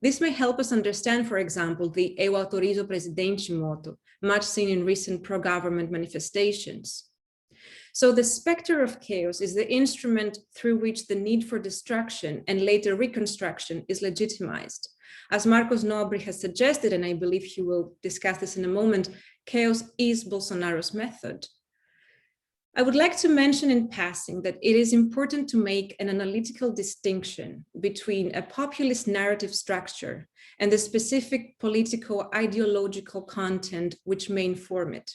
This may help us understand, for example, the Eu autorizo presidente motto, much seen in recent pro-government manifestations. So the specter of chaos is the instrument through which the need for destruction and later reconstruction is legitimized. As Marcos Nobri has suggested, and I believe he will discuss this in a moment, chaos is Bolsonaro's method. I would like to mention in passing that it is important to make an analytical distinction between a populist narrative structure and the specific political ideological content which may inform it.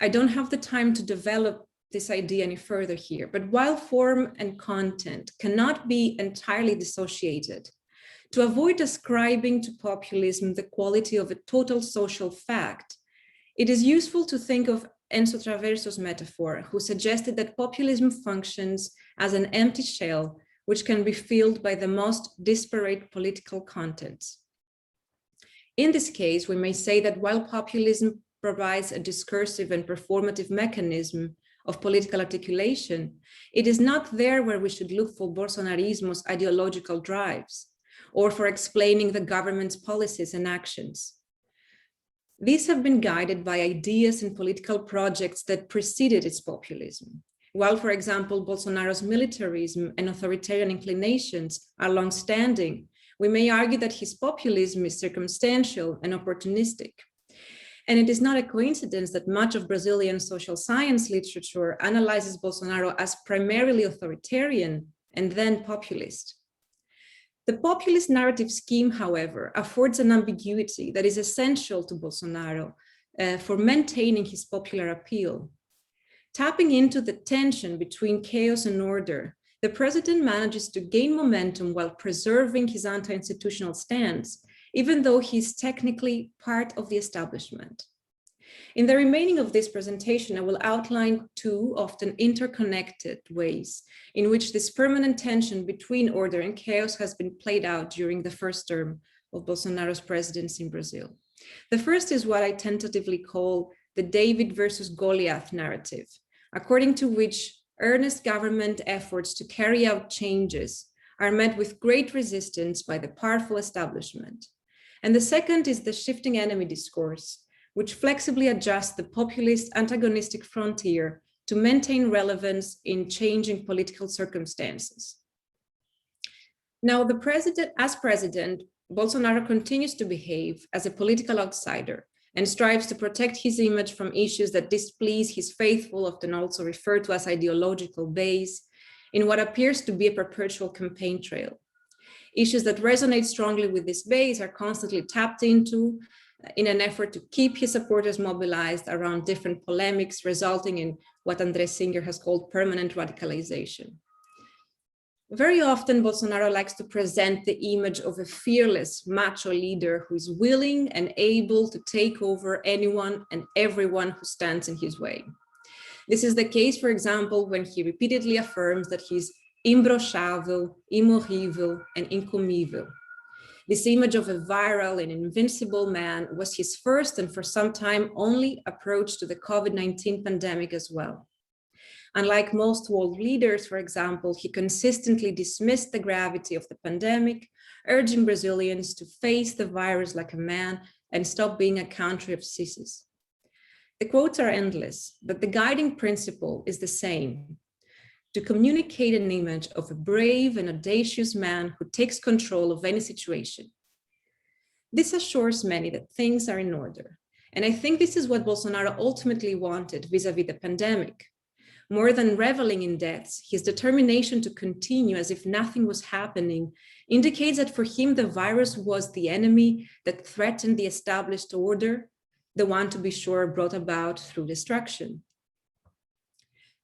I don't have the time to develop this idea any further here, but while form and content cannot be entirely dissociated, to avoid ascribing to populism the quality of a total social fact, it is useful to think of Enzo Traverso's metaphor, who suggested that populism functions as an empty shell which can be filled by the most disparate political contents. In this case, we may say that while populism provides a discursive and performative mechanism of political articulation, it is not there where we should look for Bolsonarismo's ideological drives or for explaining the government's policies and actions. These have been guided by ideas and political projects that preceded its populism. While, for example, Bolsonaro's militarism and authoritarian inclinations are long-standing, we may argue that his populism is circumstantial and opportunistic. And it is not a coincidence that much of Brazilian social science literature analyzes Bolsonaro as primarily authoritarian and then populist. The populist narrative scheme, however, affords an ambiguity that is essential to Bolsonaro for maintaining his popular appeal. Tapping into the tension between chaos and order, the president manages to gain momentum while preserving his anti-institutional stance, even though he is technically part of the establishment. In the remaining of this presentation, I will outline two often interconnected ways in which this permanent tension between order and chaos has been played out during the first term of Bolsonaro's presidency in Brazil. The first is what I tentatively call the David versus Goliath narrative, according to which earnest government efforts to carry out changes are met with great resistance by the powerful establishment. And the second is the shifting enemy discourse, which flexibly adjusts the populist antagonistic frontier to maintain relevance in changing political circumstances. Now, as president, Bolsonaro continues to behave as a political outsider and strives to protect his image from issues that displease his faithful, often also referred to as ideological base, in what appears to be a perpetual campaign trail. Issues that resonate strongly with this base are constantly tapped into in an effort to keep his supporters mobilized around different polemics, resulting in what André Singer has called permanent radicalization. Very often, Bolsonaro likes to present the image of a fearless macho leader who is willing and able to take over anyone and everyone who stands in his way. This is the case, for example, when he repeatedly affirms that he's imbrochável, imorrível, and incomível. This image of a viral and invincible man was his first and for some time only approach to the COVID-19 pandemic as well. Unlike most world leaders, for example, he consistently dismissed the gravity of the pandemic, urging Brazilians to face the virus like a man and stop being a country of sissies. The quotes are endless, but the guiding principle is the same: to communicate an image of a brave and audacious man who takes control of any situation. This assures many that things are in order. And I think this is what Bolsonaro ultimately wanted vis-a-vis the pandemic. More than reveling in deaths, his determination to continue as if nothing was happening indicates that for him, the virus was the enemy that threatened the established order, the one, to be sure, brought about through destruction.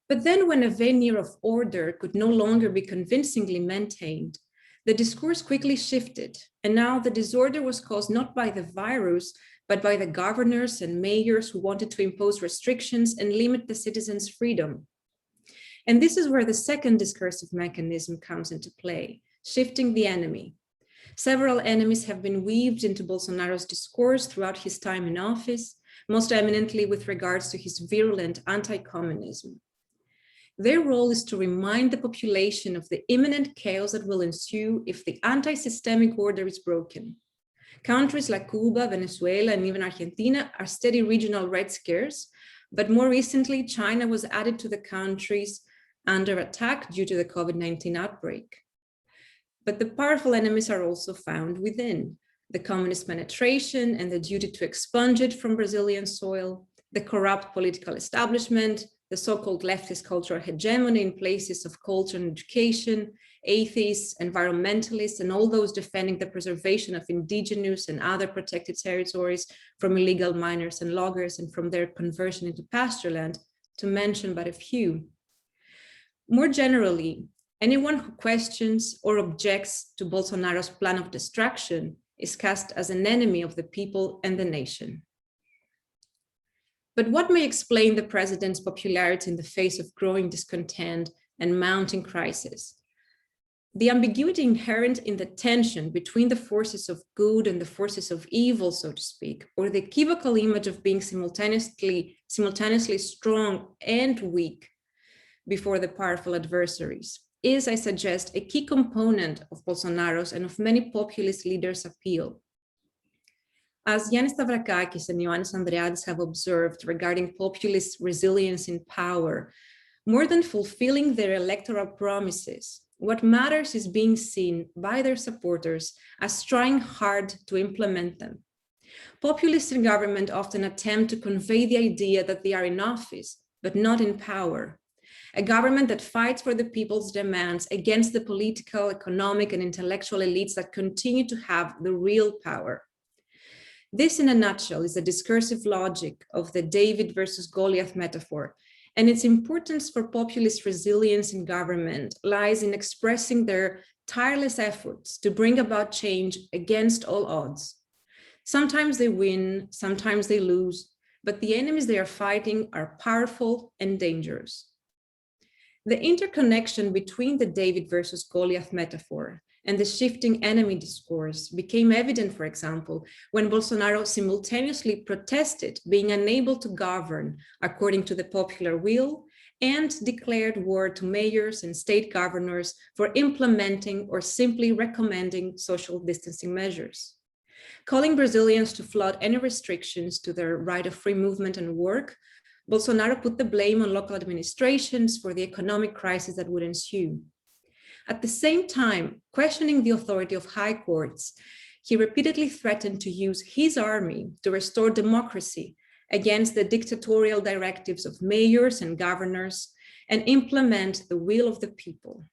But then when a veneer of order could no longer be convincingly maintained, the discourse quickly shifted, and now the disorder was caused not by the virus, but by the governors and mayors who wanted to impose restrictions and limit the citizens' freedom. And this is where the second discursive mechanism comes into play, shifting the enemy. Several enemies have been weaved into Bolsonaro's discourse throughout his time in office, most eminently with regards to his virulent anti-communism. Their role is to remind the population of the imminent chaos that will ensue if the anti-systemic order is broken. Countries like Cuba, Venezuela, and even Argentina are steady regional red scares, but more recently, China was added to the countries under attack due to the COVID-19 outbreak. But the powerful enemies are also found within: the communist penetration and the duty to expunge it from Brazilian soil, the corrupt political establishment, the so-called leftist cultural hegemony in places of culture and education, atheists, environmentalists, and all those defending the preservation of indigenous and other protected territories from illegal miners and loggers and from their conversion into pasture land, to mention but a few. More generally, anyone who questions or objects to Bolsonaro's plan of destruction is cast as an enemy of the people and the nation. But what may explain the president's popularity in the face of growing discontent and mounting crisis? The ambiguity inherent in the tension between the forces of good and the forces of evil, so to speak, or the equivocal image of being simultaneously strong and weak before the powerful adversaries is, I suggest, a key component of Bolsonaro's and of many populist leaders' appeal. As Yanis Stavrakakis and Ioannis Andreadis have observed regarding populist resilience in power, more than fulfilling their electoral promises, what matters is being seen by their supporters as trying hard to implement them. Populists in government often attempt to convey the idea that they are in office, but not in power. A government that fights for the people's demands against the political, economic, and intellectual elites that continue to have the real power. This, in a nutshell, is the discursive logic of the David versus Goliath metaphor, and its importance for populist resilience in government lies in expressing their tireless efforts to bring about change against all odds. Sometimes they win, sometimes they lose, but the enemies they are fighting are powerful and dangerous. The interconnection between the David versus Goliath metaphor and the shifting enemy discourse became evident, for example, when Bolsonaro simultaneously protested being unable to govern according to the popular will and declared war to mayors and state governors for implementing or simply recommending social distancing measures. Calling Brazilians to flout any restrictions to their right of free movement and work, Bolsonaro put the blame on local administrations for the economic crisis that would ensue. At the same time, questioning the authority of high courts, he repeatedly threatened to use his army to restore democracy against the dictatorial directives of mayors and governors and implement the will of the people.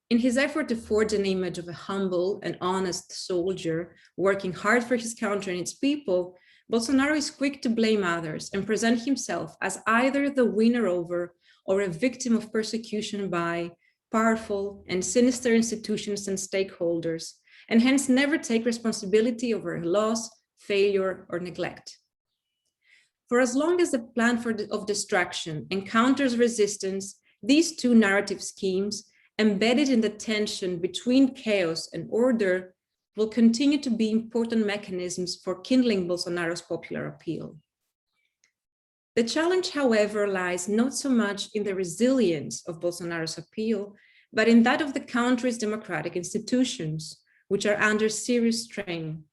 In his effort to forge an image of a humble and honest soldier working hard for his country and its people, Bolsonaro is quick to blame others and present himself as either the winner over or a victim of persecution by powerful and sinister institutions and stakeholders, and hence never take responsibility over a loss, failure, or neglect. For as long as the plan of destruction encounters resistance, these two narrative schemes, embedded in the tension between chaos and order, will continue to be important mechanisms for kindling Bolsonaro's popular appeal. The challenge, however, lies not so much in the resilience of Bolsonaro's appeal, but in that of the country's democratic institutions, which are under serious strain.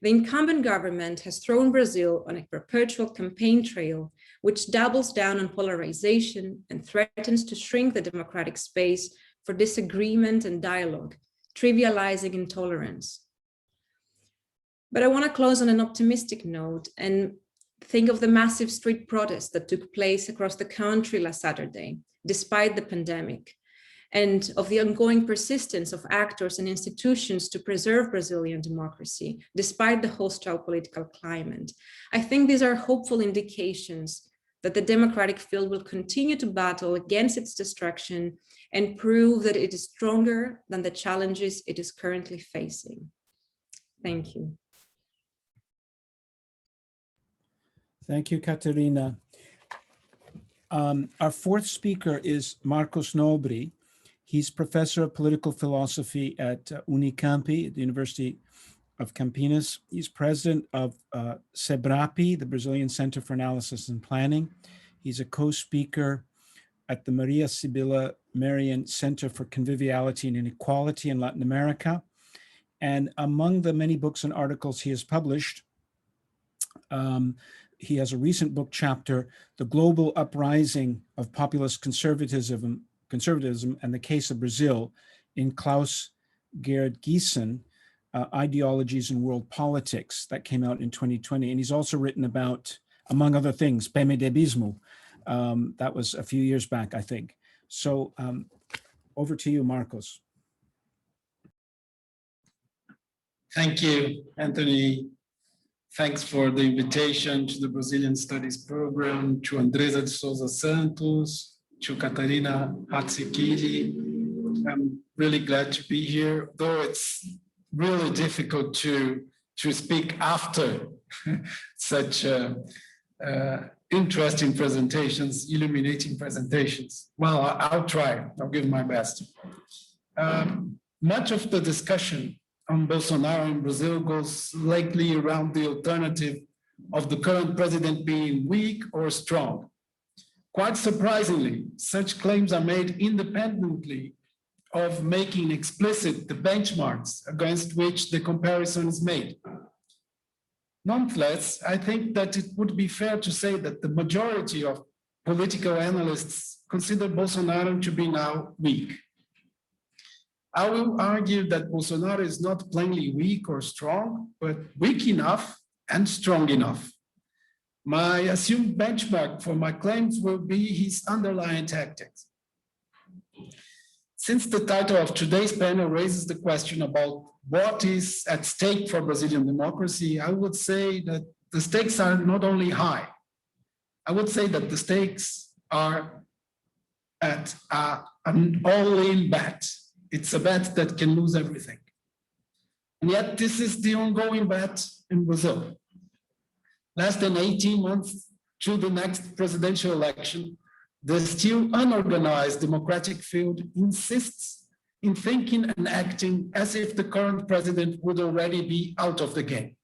The incumbent government has thrown Brazil on a perpetual campaign trail, which doubles down on polarization and threatens to shrink the democratic space for disagreement and dialogue, trivializing intolerance. But I want to close on an optimistic note and think of the massive street protests that took place across the country last Saturday, despite the pandemic, and of the ongoing persistence of actors and institutions to preserve Brazilian democracy, despite the hostile political climate. I think these are hopeful indications that the democratic field will continue to battle against its destruction and prove that it is stronger than the challenges it is currently facing. Thank you. Thank you, Caterina. Our fourth speaker is Marcos Nobre. He's professor of political philosophy at Unicamp, at the University of Campinas. He's president of SEBRAP, the Brazilian Center for Analysis and Planning. He's a co-speaker at the Maria Sibylla Merian Center for Conviviality and Inequality in Latin America. And among the many books and articles he has published, he has a recent book chapter, The Global Uprising of Populist Conservatism and the Case of Brazil, in Klaus Gerd Giesen, Ideologies in World Politics, that came out in 2020. And he's also written about, among other things, PMDBismo. That was a few years back, I think. So over to you, Marcos. Thank you, Anthony. Thanks for the invitation to the Brazilian Studies program, to Andresa de Souza Santos, to Catarina Hatsikili. I'm really glad to be here, though it's really difficult to speak after such interesting presentations, illuminating presentations. Well, I'll try, I'll give my best. Much of the discussion on Bolsonaro in Brazil goes likely around the alternative of the current president being weak or strong. Quite surprisingly, such claims are made independently of making explicit the benchmarks against which the comparison is made. Nonetheless, I think that it would be fair to say that the majority of political analysts consider Bolsonaro to be now weak. I will argue that Bolsonaro is not plainly weak or strong, but weak enough and strong enough. My assumed benchmark for my claims will be his underlying tactics. Since the title of today's panel raises the question about what is at stake for Brazilian democracy, I would say that the stakes are not only high, I would say that the stakes are at an all-in bet. It's a bet that can lose everything. And yet this is the ongoing bet in Brazil. Less than 18 months to the next presidential election, the still unorganized democratic field insists in thinking and acting as if the current president would already be out of the game.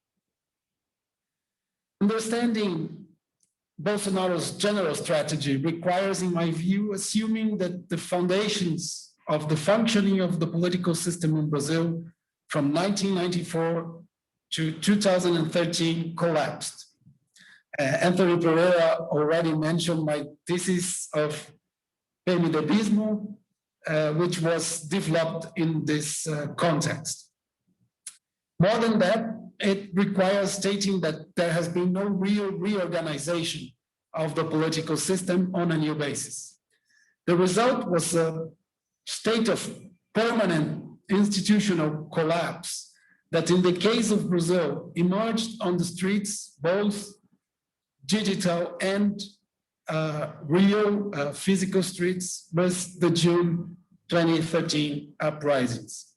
Understanding Bolsonaro's general strategy requires, in my view, assuming that the foundations of the functioning of the political system in Brazil from 1994 to 2013 collapsed. Anthony Pereira already mentioned my thesis of PMDBismo, which was developed in this context. More than that, it requires stating that there has been no real reorganization of the political system on a new basis. The result was a state of permanent institutional collapse that in the case of Brazil emerged on the streets, both digital and real physical streets, with the June 2013 uprisings.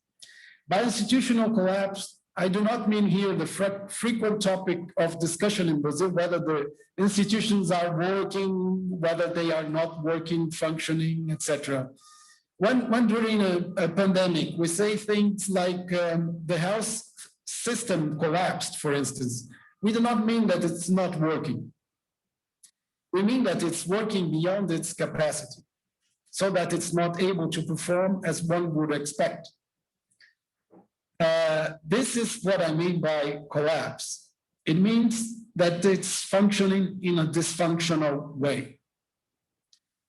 By institutional collapse, I do not mean here the frequent topic of discussion in Brazil, whether the institutions are working, whether they are not working, functioning, etc. When during a pandemic, we say things like the health system collapsed, for instance, we do not mean that it's not working. We mean that it's working beyond its capacity, so that it's not able to perform as one would expect. This is what I mean by collapse. It means that it's functioning in a dysfunctional way.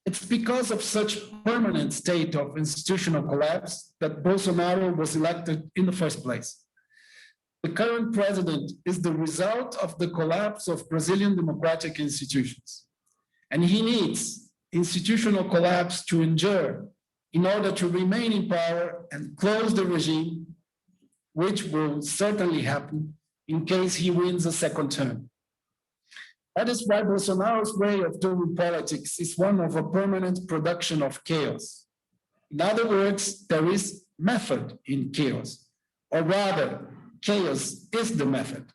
It's because of such permanent state of institutional collapse that Bolsonaro was elected in the first place. The current president is the result of the collapse of Brazilian democratic institutions. And he needs institutional collapse to endure in order to remain in power and close the regime, which will certainly happen in case he wins a second term. That is why Bolsonaro's way of doing politics is one of a permanent production of chaos. In other words, there is method in chaos, or rather, chaos is the method.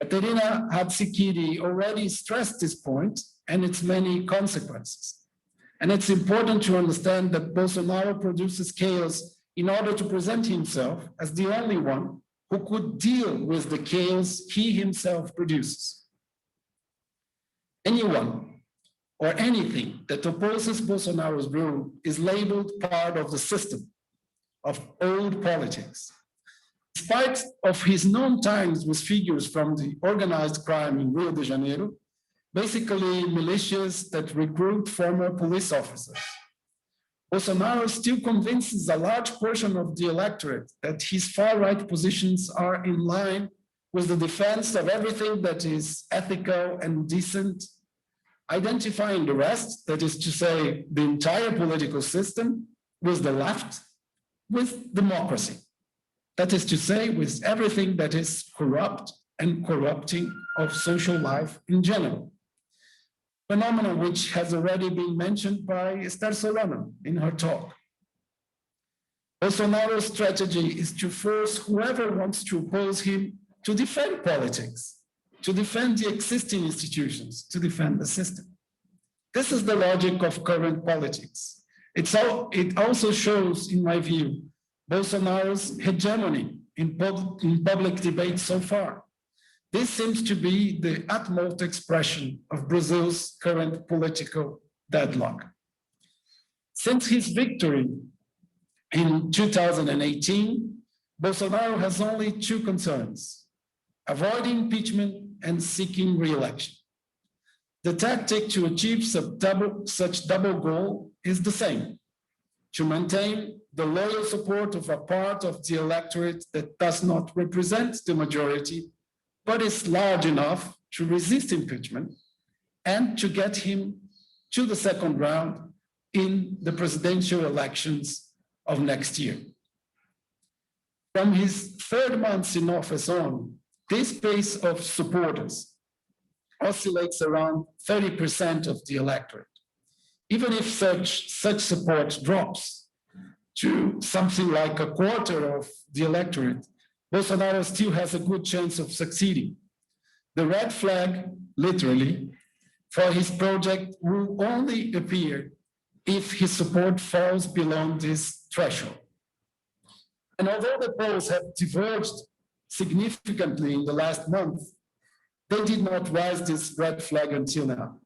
Caterina Hatsikiri already stressed this point and its many consequences. And it's important to understand that Bolsonaro produces chaos in order to present himself as the only one who could deal with the chaos he himself produces. Anyone or anything that opposes Bolsonaro's rule is labeled part of the system of old politics. Despite of his known ties with figures from the organized crime in Rio de Janeiro, basically militias that recruit former police officers, Bolsonaro still convinces a large portion of the electorate that his far-right positions are in line with the defense of everything that is ethical and decent, identifying the rest, that is to say, the entire political system, with the left, with democracy. That is to say, with everything that is corrupt and corrupting of social life in general. Phenomenon which has already been mentioned by Esther Solano in her talk. Bolsonaro's strategy is to force whoever wants to oppose him to defend politics, to defend the existing institutions, to defend the system. This is the logic of current politics. It also shows, in my view, Bolsonaro's hegemony in public debate so far. This seems to be the utmost expression of Brazil's current political deadlock. Since his victory in 2018, Bolsonaro has only two concerns: avoiding impeachment and seeking re-election. The tactic to achieve such double goal is the same: to maintain the loyal support of a part of the electorate that does not represent the majority, but is large enough to resist impeachment and to get him to the second round in the presidential elections of next year. From his third month in office on, this base of supporters oscillates around 30% of the electorate. Even if such support drops to something like a quarter of the electorate, Bolsonaro still has a good chance of succeeding. The red flag, literally, for his project will only appear if his support falls below this threshold. And although the polls have diverged significantly in the last month, they did not rise this red flag until now.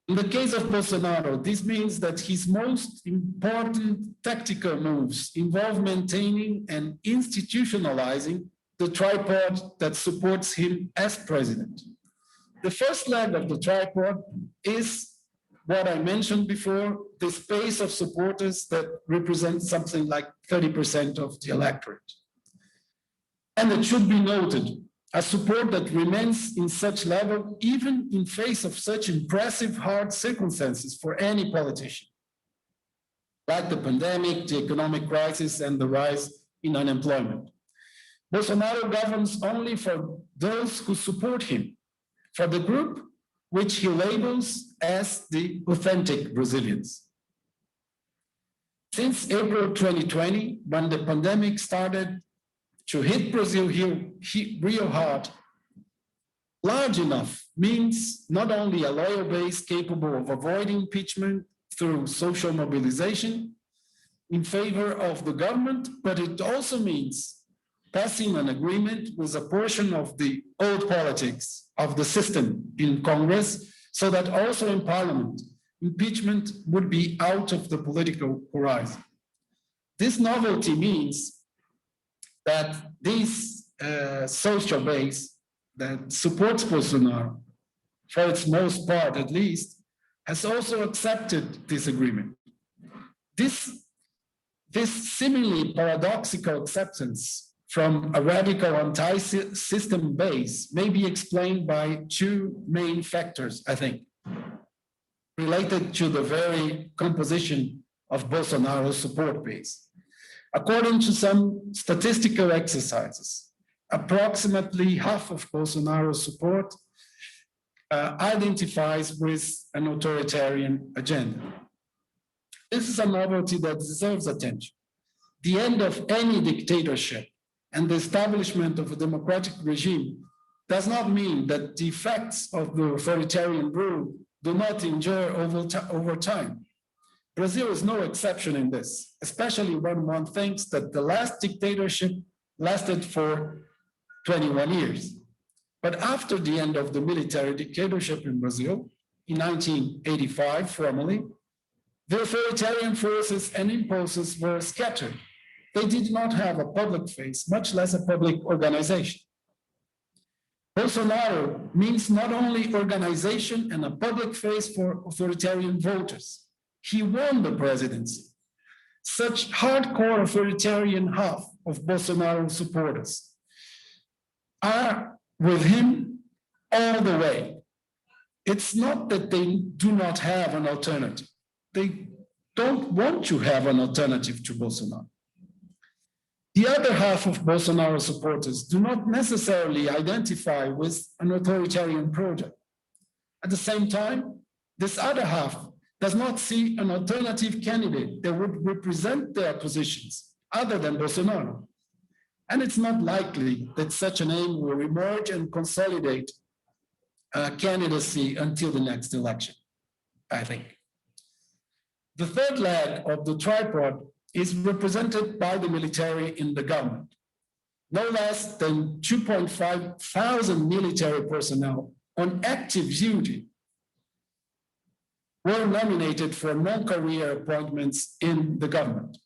In the case of Bolsonaro, this means that his most important tactical moves involve maintaining and institutionalizing the tripod that supports him as president. The first leg of the tripod is what I mentioned before, the space of supporters that represent something like 30% of the electorate. And it should be noted, a support that remains in such level even in face of such impressive hard circumstances for any politician, like the pandemic, the economic crisis, and the rise in unemployment. Bolsonaro governs only for those who support him, for the group which he labels as the authentic Brazilians. Since April 2020, when the pandemic started to hit Brazil real hard, large enough means not only a loyal base capable of avoiding impeachment through social mobilization in favor of the government, but it also means passing an agreement with a portion of the old politics of the system in Congress, so that also in Parliament, impeachment would be out of the political horizon. This novelty means that this social base that supports Bolsonaro, for its most part at least, has also accepted this agreement. This seemingly paradoxical acceptance from a radical anti-system base may be explained by two main factors, I think, related to the very composition of Bolsonaro's support base. According to some statistical exercises, approximately half of Bolsonaro's support identifies with an authoritarian agenda. This is a novelty that deserves attention. The end of any dictatorship and the establishment of a democratic regime does not mean that the effects of the authoritarian rule do not endure over time. Brazil is no exception in this, especially when one thinks that the last dictatorship lasted for 21 years. But after the end of the military dictatorship in Brazil, in 1985 formally, the authoritarian forces and impulses were scattered. They did not have a public face, much less a public organization. Bolsonaro means not only organization and a public face for authoritarian voters. He won the presidency. Such hardcore authoritarian half of Bolsonaro supporters are with him all the way. It's not that they do not have an alternative. They don't want to have an alternative to Bolsonaro. The other half of Bolsonaro supporters do not necessarily identify with an authoritarian project. At the same time, this other half does not see an alternative candidate that would represent their positions other than Bolsonaro. And it's not likely that such an aim will emerge and consolidate candidacy until the next election, I think. The third leg of the tripod is represented by the military in the government. No less than 2,500 military personnel on active duty were nominated for non-career appointments in the government.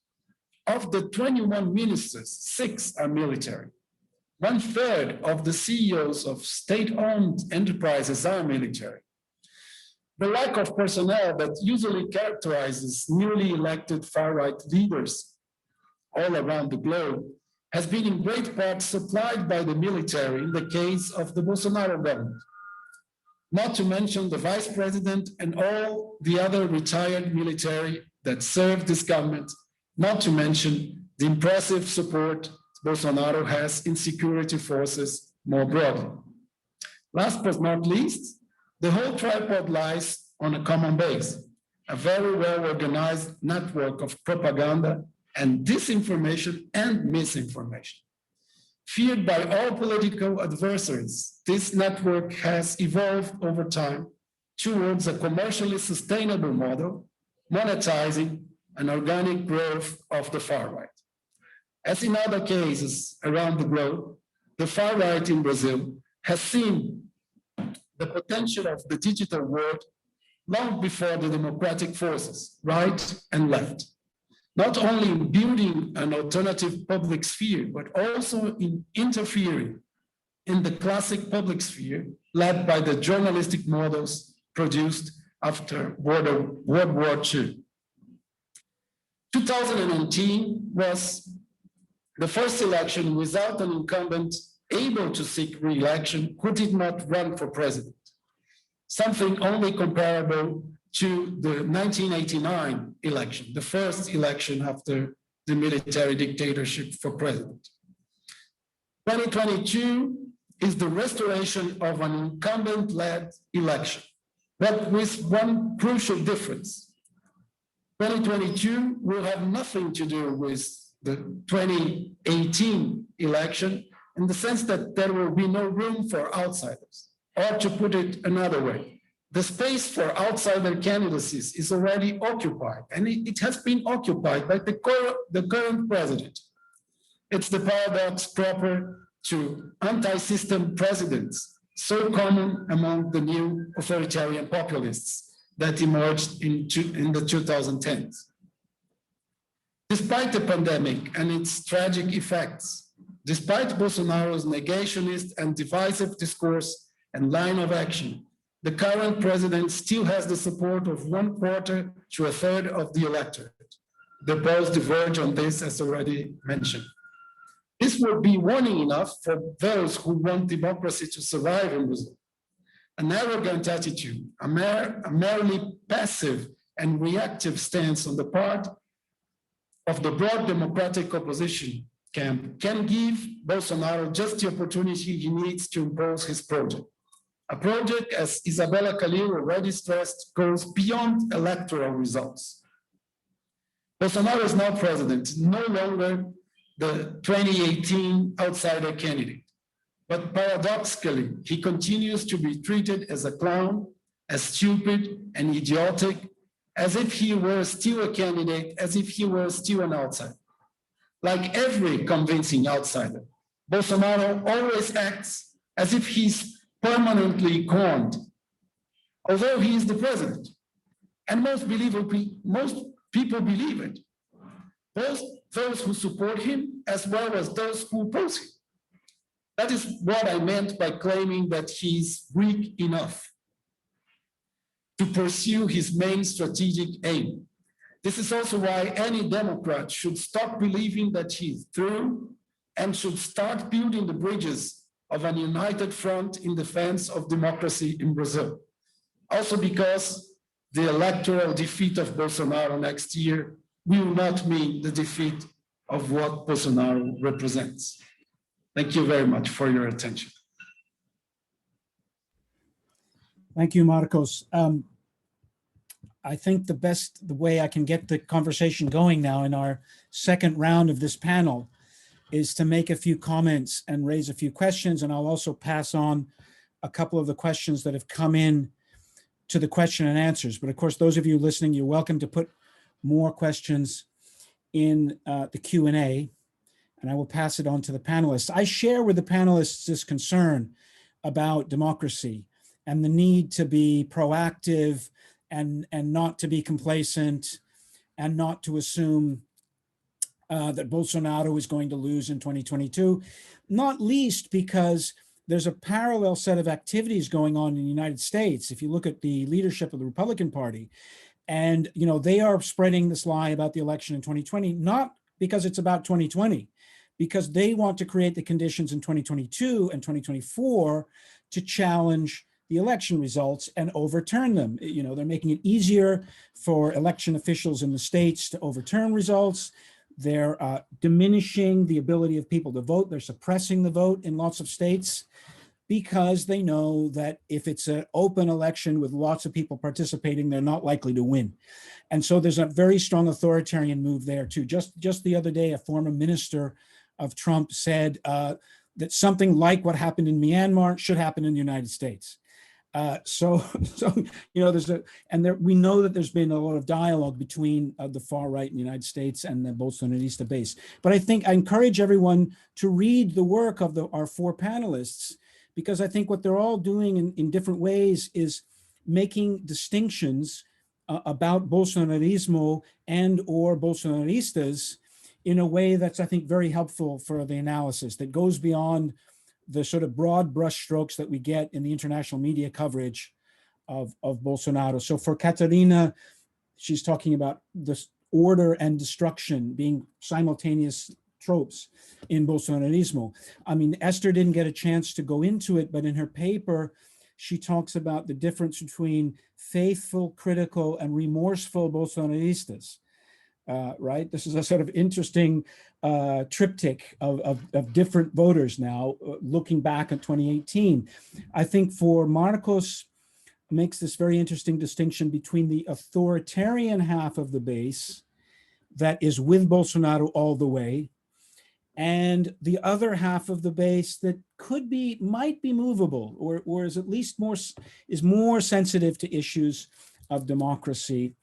Of the 21 ministers, 6 are military. 1/3 of the CEOs of state-owned enterprises are military. The lack of personnel that usually characterizes newly elected far-right leaders all around the globe has been in great part supplied by the military in the case of the Bolsonaro government. Not to mention the vice president and all the other retired military that served this government, not to mention the impressive support Bolsonaro has in security forces more broadly. Last but not least, the whole tripod lies on a common base, a very well-organized network of propaganda and disinformation and misinformation. Feared by all political adversaries, this network has evolved over time towards a commercially sustainable model, monetizing an organic growth of the far right. As in other cases around the globe, the far right in Brazil has seen the potential of the digital world long before the democratic forces, right and left, not only in building an alternative public sphere, but also in interfering in the classic public sphere led by the journalistic models produced after World War II. 2019 was the first election without an incumbent able to seek re-election who did not run for president, something only comparable to the 1989 election, the first election after the military dictatorship for president. 2022 is the restoration of an incumbent-led election, but with one crucial difference. 2022 will have nothing to do with the 2018 election in the sense that there will be no room for outsiders. Or to put it another way, the space for outsider candidacies is already occupied, and it has been occupied by the current president. It's the paradox proper to anti-system presidents, so common among the new authoritarian populists that emerged in the 2010s. Despite the pandemic and its tragic effects, despite Bolsonaro's negationist and divisive discourse and line of action, the current president still has the support of 1/4 to 1/3 of the electorate. The polls diverge on this, as already mentioned. This would be warning enough for those who want democracy to survive in Brazil. An arrogant attitude, a merely passive and reactive stance on the part of the broad democratic opposition camp can give Bolsonaro just the opportunity he needs to impose his project. A project, as Isabella Calil already stressed, goes beyond electoral results. Bolsonaro is now president, no longer the 2018 outsider candidate. But paradoxically, he continues to be treated as a clown, as stupid and idiotic, as if he were still a candidate, as if he were still an outsider. Like every convincing outsider, Bolsonaro always acts as if he's permanently cornered, although he is the president. And most people believe it, both those who support him as well as those who oppose him. That is what I meant by claiming that he's weak enough to pursue his main strategic aim. This is also why any Democrat should stop believing that he's through and should start building the bridges of an united front in defense of democracy in Brazil. Also because the electoral defeat of Bolsonaro next year will not mean the defeat of what Bolsonaro represents. Thank you very much for your attention. Thank you, Marcos. I think the way I can get the conversation going now in our second round of this panel is to make a few comments and raise a few questions, and I'll also pass on a couple of the questions that have come in to the question and answers. But of course, those of you listening, you're welcome to put more questions in the Q&A, and I will pass it on to the panelists. I share with the panelists this concern about democracy and the need to be proactive and not to be complacent and not to assume that Bolsonaro is going to lose in 2022, not least because there's a parallel set of activities going on in the United States. If you look at the leadership of the Republican Party, and they are spreading this lie about the election in 2020, not because it's about 2020, because they want to create the conditions in 2022 and 2024 to challenge the election results and overturn them. They're making it easier for election officials in the states to overturn results. They're diminishing the ability of people to vote. They're suppressing the vote in lots of states because they know that if it's an open election with lots of people participating, they're not likely to win. And so there's a very strong authoritarian move there too. Just the other day, a former minister of Trump said that something like what happened in Myanmar should happen in the United States. We know that there's been a lot of dialogue between the far right in the United States and the Bolsonarista base. But I think I encourage everyone to read the work of our four panelists, because I think what they're all doing in different ways is making distinctions about Bolsonarismo and or Bolsonaristas in a way that's, I think, very helpful for the analysis that goes beyond the sort of broad brushstrokes that we get in the international media coverage of Bolsonaro. So for Catarina, she's talking about this order and destruction being simultaneous tropes in Bolsonarismo. I mean, Esther didn't get a chance to go into it, but in her paper, she talks about the difference between faithful, critical, and remorseful Bolsonaristas. Right? This is a sort of interesting triptych of different voters now, looking back at 2018. I think for Marcos makes this very interesting distinction between the authoritarian half of the base that is with Bolsonaro all the way, and the other half of the base that might be movable, or is at least more sensitive to issues of democracy.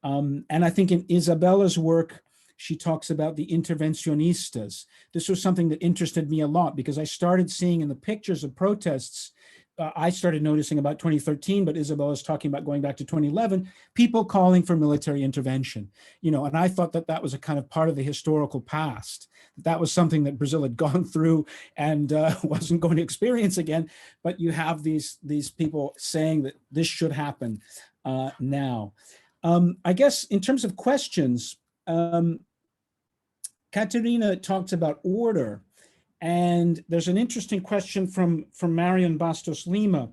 And I think in Isabella's work, she talks about the intervencionistas. This was something that interested me a lot because I started seeing in the pictures of protests, I started noticing about 2013, but Isabella's talking about going back to 2011, people calling for military intervention, and I thought that was a kind of part of the historical past. That was something that Brazil had gone through and wasn't going to experience again. But you have these people saying that this should happen now. I guess in terms of questions, Caterina talked about order. And there's an interesting question from Marion Bastos Lima.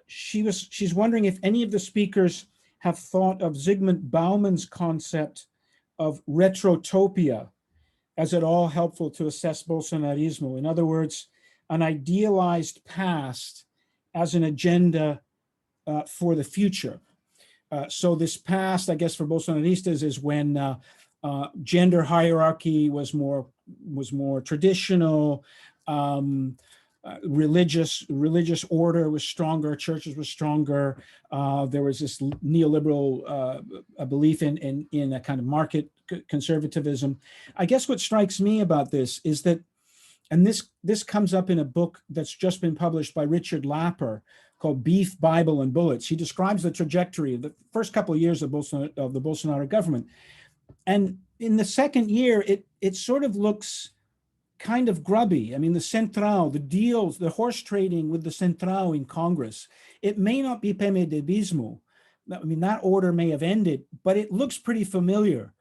She's wondering if any of the speakers have thought of Zygmunt Bauman's concept of retrotopia as at all helpful to assess Bolsonarismo. In other words, an idealized past as an agenda for the future. So this past, I guess, for Bolsonaristas is when gender hierarchy was more traditional, religious order was stronger, churches were stronger. There was this neoliberal belief in a kind of market conservatism. I guess what strikes me about this is that, and this comes up in a book that's just been published by Richard Lapper called Beef, Bible, and Bullets. He describes the trajectory of the first couple of years of the Bolsonaro government. And in the second year, it sort of looks kind of grubby. I mean, the Central, the deals, the horse trading with the Central in Congress, it may not be PMDBismo. I mean, that order may have ended, but it looks pretty familiar.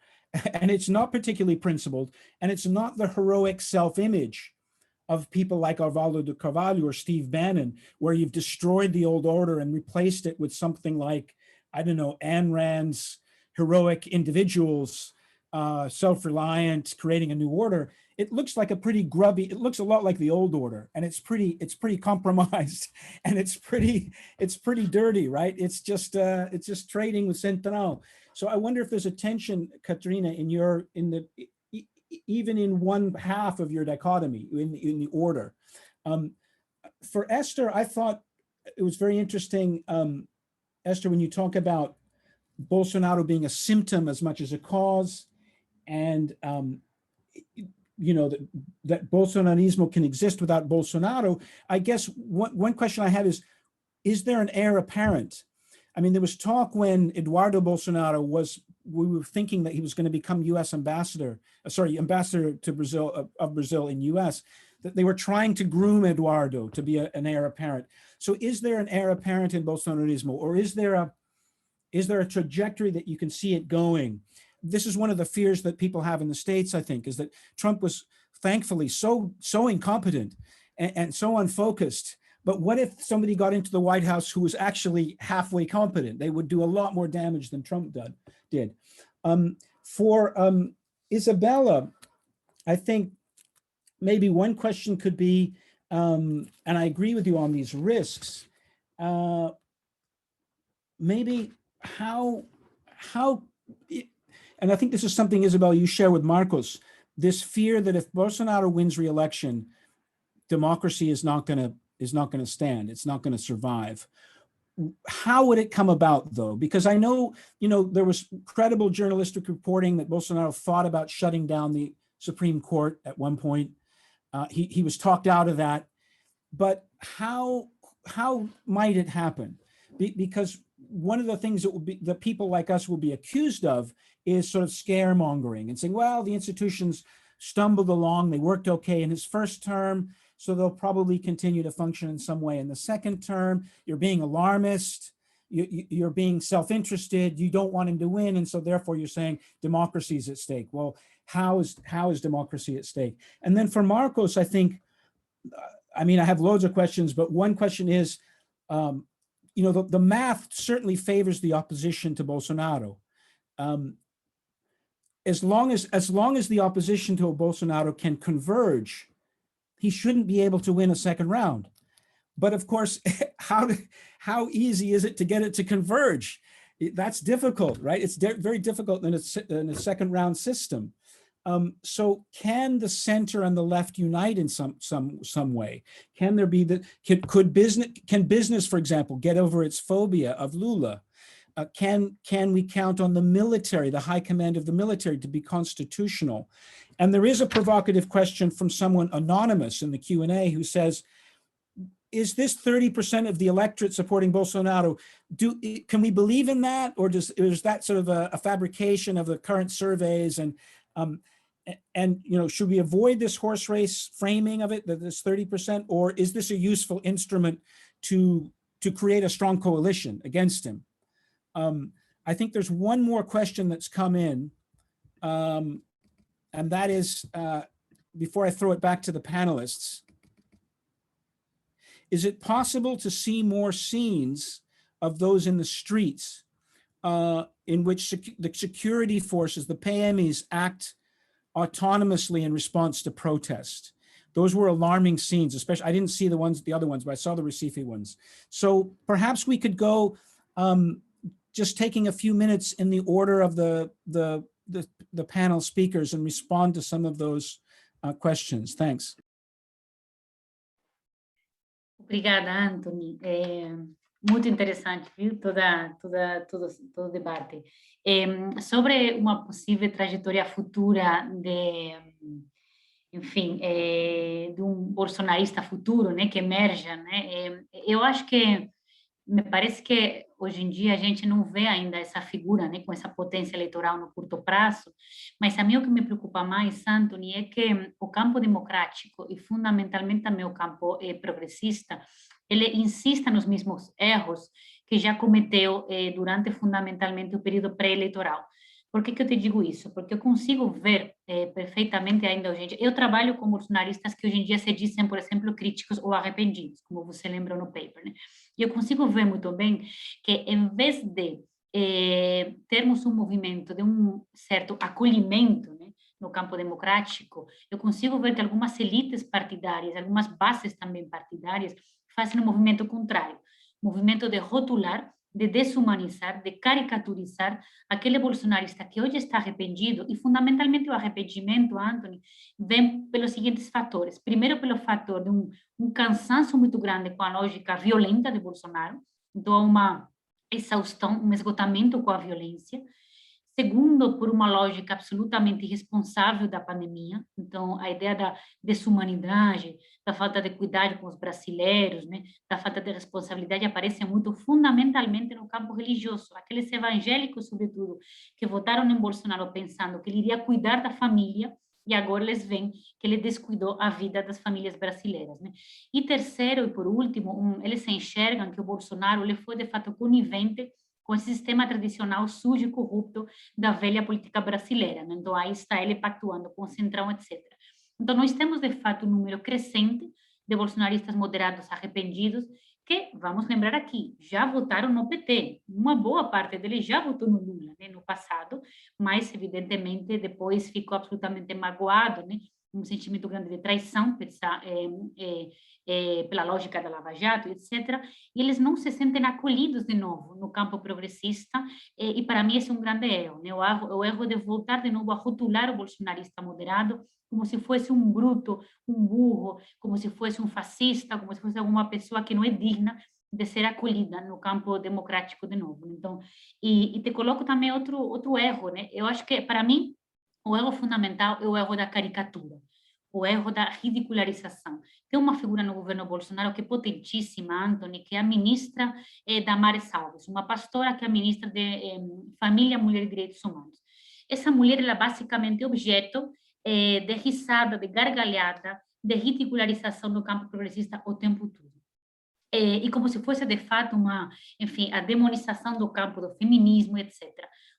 And it's not particularly principled, and it's not the heroic self-image of people like Arvaldo de Carvalho or Steve Bannon, where you've destroyed the old order and replaced it with something like, I don't know, Ayn Rand's heroic individuals, self-reliant, creating a new order. It looks like a pretty grubby, it looks a lot like the old order, and it's pretty compromised, and it's pretty dirty, right? It's just trading with Central. So I wonder if there's a tension, Caterina, even in one half of your dichotomy in the order. For Esther, I thought it was very interesting, Esther, when you talk about Bolsonaro being a symptom as much as a cause, and that Bolsonarismo can exist without Bolsonaro. I guess one question I have is there an heir apparent? I mean, there was talk when Eduardo Bolsonaro we were thinking that he was going to become U.S. ambassador to Brazil, of Brazil in U.S., that they were trying to groom Eduardo to be an heir apparent. So is there an heir apparent in Bolsonarismo, or is there a trajectory that you can see it going? This is one of the fears that people have in the States, I think, is that Trump was thankfully so incompetent and so unfocused. But what if somebody got into the White House who was actually halfway competent? They would do a lot more damage than Trump did. For Isabella, I think maybe one question could be, and I agree with you on these risks, maybe how, and I think this is something, Isabella, you share with Marcos, this fear that if Bolsonaro wins re-election, democracy is not going to stand. It's not going to survive. How would it come about, though? Because I know, there was credible journalistic reporting that Bolsonaro thought about shutting down the Supreme Court at one point. He was talked out of that. But how might it happen? Because one of the things that people like us will be accused of is sort of scaremongering and saying, well, the institutions stumbled along, they worked okay in his first term, so they'll probably continue to function in some way in the second term. You're being alarmist, you're being self-interested, you don't want him to win, and so therefore you're saying democracy is at stake. Well, how is democracy at stake? And then for Marcos, I think, I have loads of questions, but one question is, the math certainly favors the opposition to Bolsonaro. As long as the opposition to Bolsonaro can converge, he shouldn't be able to win a second round. But of course, how easy is it to get it to converge? That's difficult, right? It's very difficult in a second round system. So can the center and the left unite in some way? Can there be can business, for example, get over its phobia of Lula? Can we count on the military, the high command of the military, to be constitutional? And there is a provocative question from someone anonymous in the Q&A who says, is this 30% of the electorate supporting Bolsonaro? Can we believe in that, or is that sort of a fabrication of the current surveys? And should we avoid this horse race framing of it, that this 30%, or is this a useful instrument to create a strong coalition against him? I think there's one more question that's come in, and that is, before I throw it back to the panelists, is it possible to see more scenes of those in the streets in which the security forces, the PMs, act autonomously in response to protest? Those were alarming scenes, especially, I didn't see the other ones, but I saw the Recife ones. So perhaps we could go just taking a few minutes in the order of the panel speakers and respond to some of those questions. Thanks. Obrigada, Anthony. Muito interessante, viu? Todo o debate. Sobre uma possível trajetória futura enfim, de bolsonarista futuro, né, que emerja, né? Eu acho que me parece que hoje em dia a gente não vê ainda essa figura, né, com essa potência eleitoral no curto prazo, mas a mim o que me preocupa mais, Anthony, é que o campo democrático e fundamentalmente também o campo progressista, ele insista nos mesmos erros que já cometeu durante fundamentalmente o período pré-eleitoral. Por que eu te digo isso? Porque eu consigo ver perfeitamente ainda hoje em dia. Eu trabalho com bolsonaristas que hoje em dia se dizem, por exemplo, críticos ou arrependidos, como você lembra no paper, né? E eu consigo ver muito bem que, em vez de termos um movimento de um certo acolhimento, né, no campo democrático, eu consigo ver que algumas elites partidárias, algumas bases também partidárias, fazem um movimento contrário, movimento de rotular, de desumanizar, de caricaturizar aquele bolsonarista que hoje está arrependido, e fundamentalmente o arrependimento, Anthony, vem pelos seguintes fatores. Primeiro, pelo fator de um cansaço muito grande com a lógica violenta de Bolsonaro, então uma exaustão, um esgotamento com a violência. Segundo, por uma lógica absolutamente irresponsável da pandemia, então a ideia da desumanidade, da falta de cuidado com os brasileiros, né, da falta de responsabilidade aparece muito fundamentalmente no campo religioso. Aqueles evangélicos, sobretudo, que votaram em Bolsonaro pensando que ele iria cuidar da família, e agora eles veem que ele descuidou a vida das famílias brasileiras, né? E terceiro e por último, eles se enxergam que o Bolsonaro ele foi de fato conivente com esse sistema tradicional sujo e corrupto da velha política brasileira, né? Então aí está ele pactuando com o Centrão, etc. Então nós temos de fato um número crescente de bolsonaristas moderados arrependidos que, vamos lembrar aqui, já votaram no PT. Uma boa parte deles já votou no Lula, né, no passado, mas evidentemente depois ficou absolutamente magoado, né? Um sentimento grande de traição, pela lógica da Lava Jato, etc., e eles não se sentem acolhidos de novo no campo progressista, e para mim esse é um grande erro, né? O erro de voltar de novo a rotular o bolsonarista moderado como se fosse um bruto, um burro, como se fosse um fascista, como se fosse alguma pessoa que não é digna de ser acolhida no campo democrático de novo. Então, e te coloco também outro erro, né? Eu acho que, para mim, o erro fundamental é o erro da caricatura, o erro da ridicularização. Tem uma figura no governo Bolsonaro que é potentíssima, Anthony, que é a ministra Damares Alves, uma pastora que é a ministra de Família, Mulher e Direitos Humanos. Essa mulher, ela basicamente é objeto de risada, de gargalhada, de ridicularização no campo progressista o tempo todo. E como se fosse, de fato, enfim, a demonização do campo do feminismo, etc.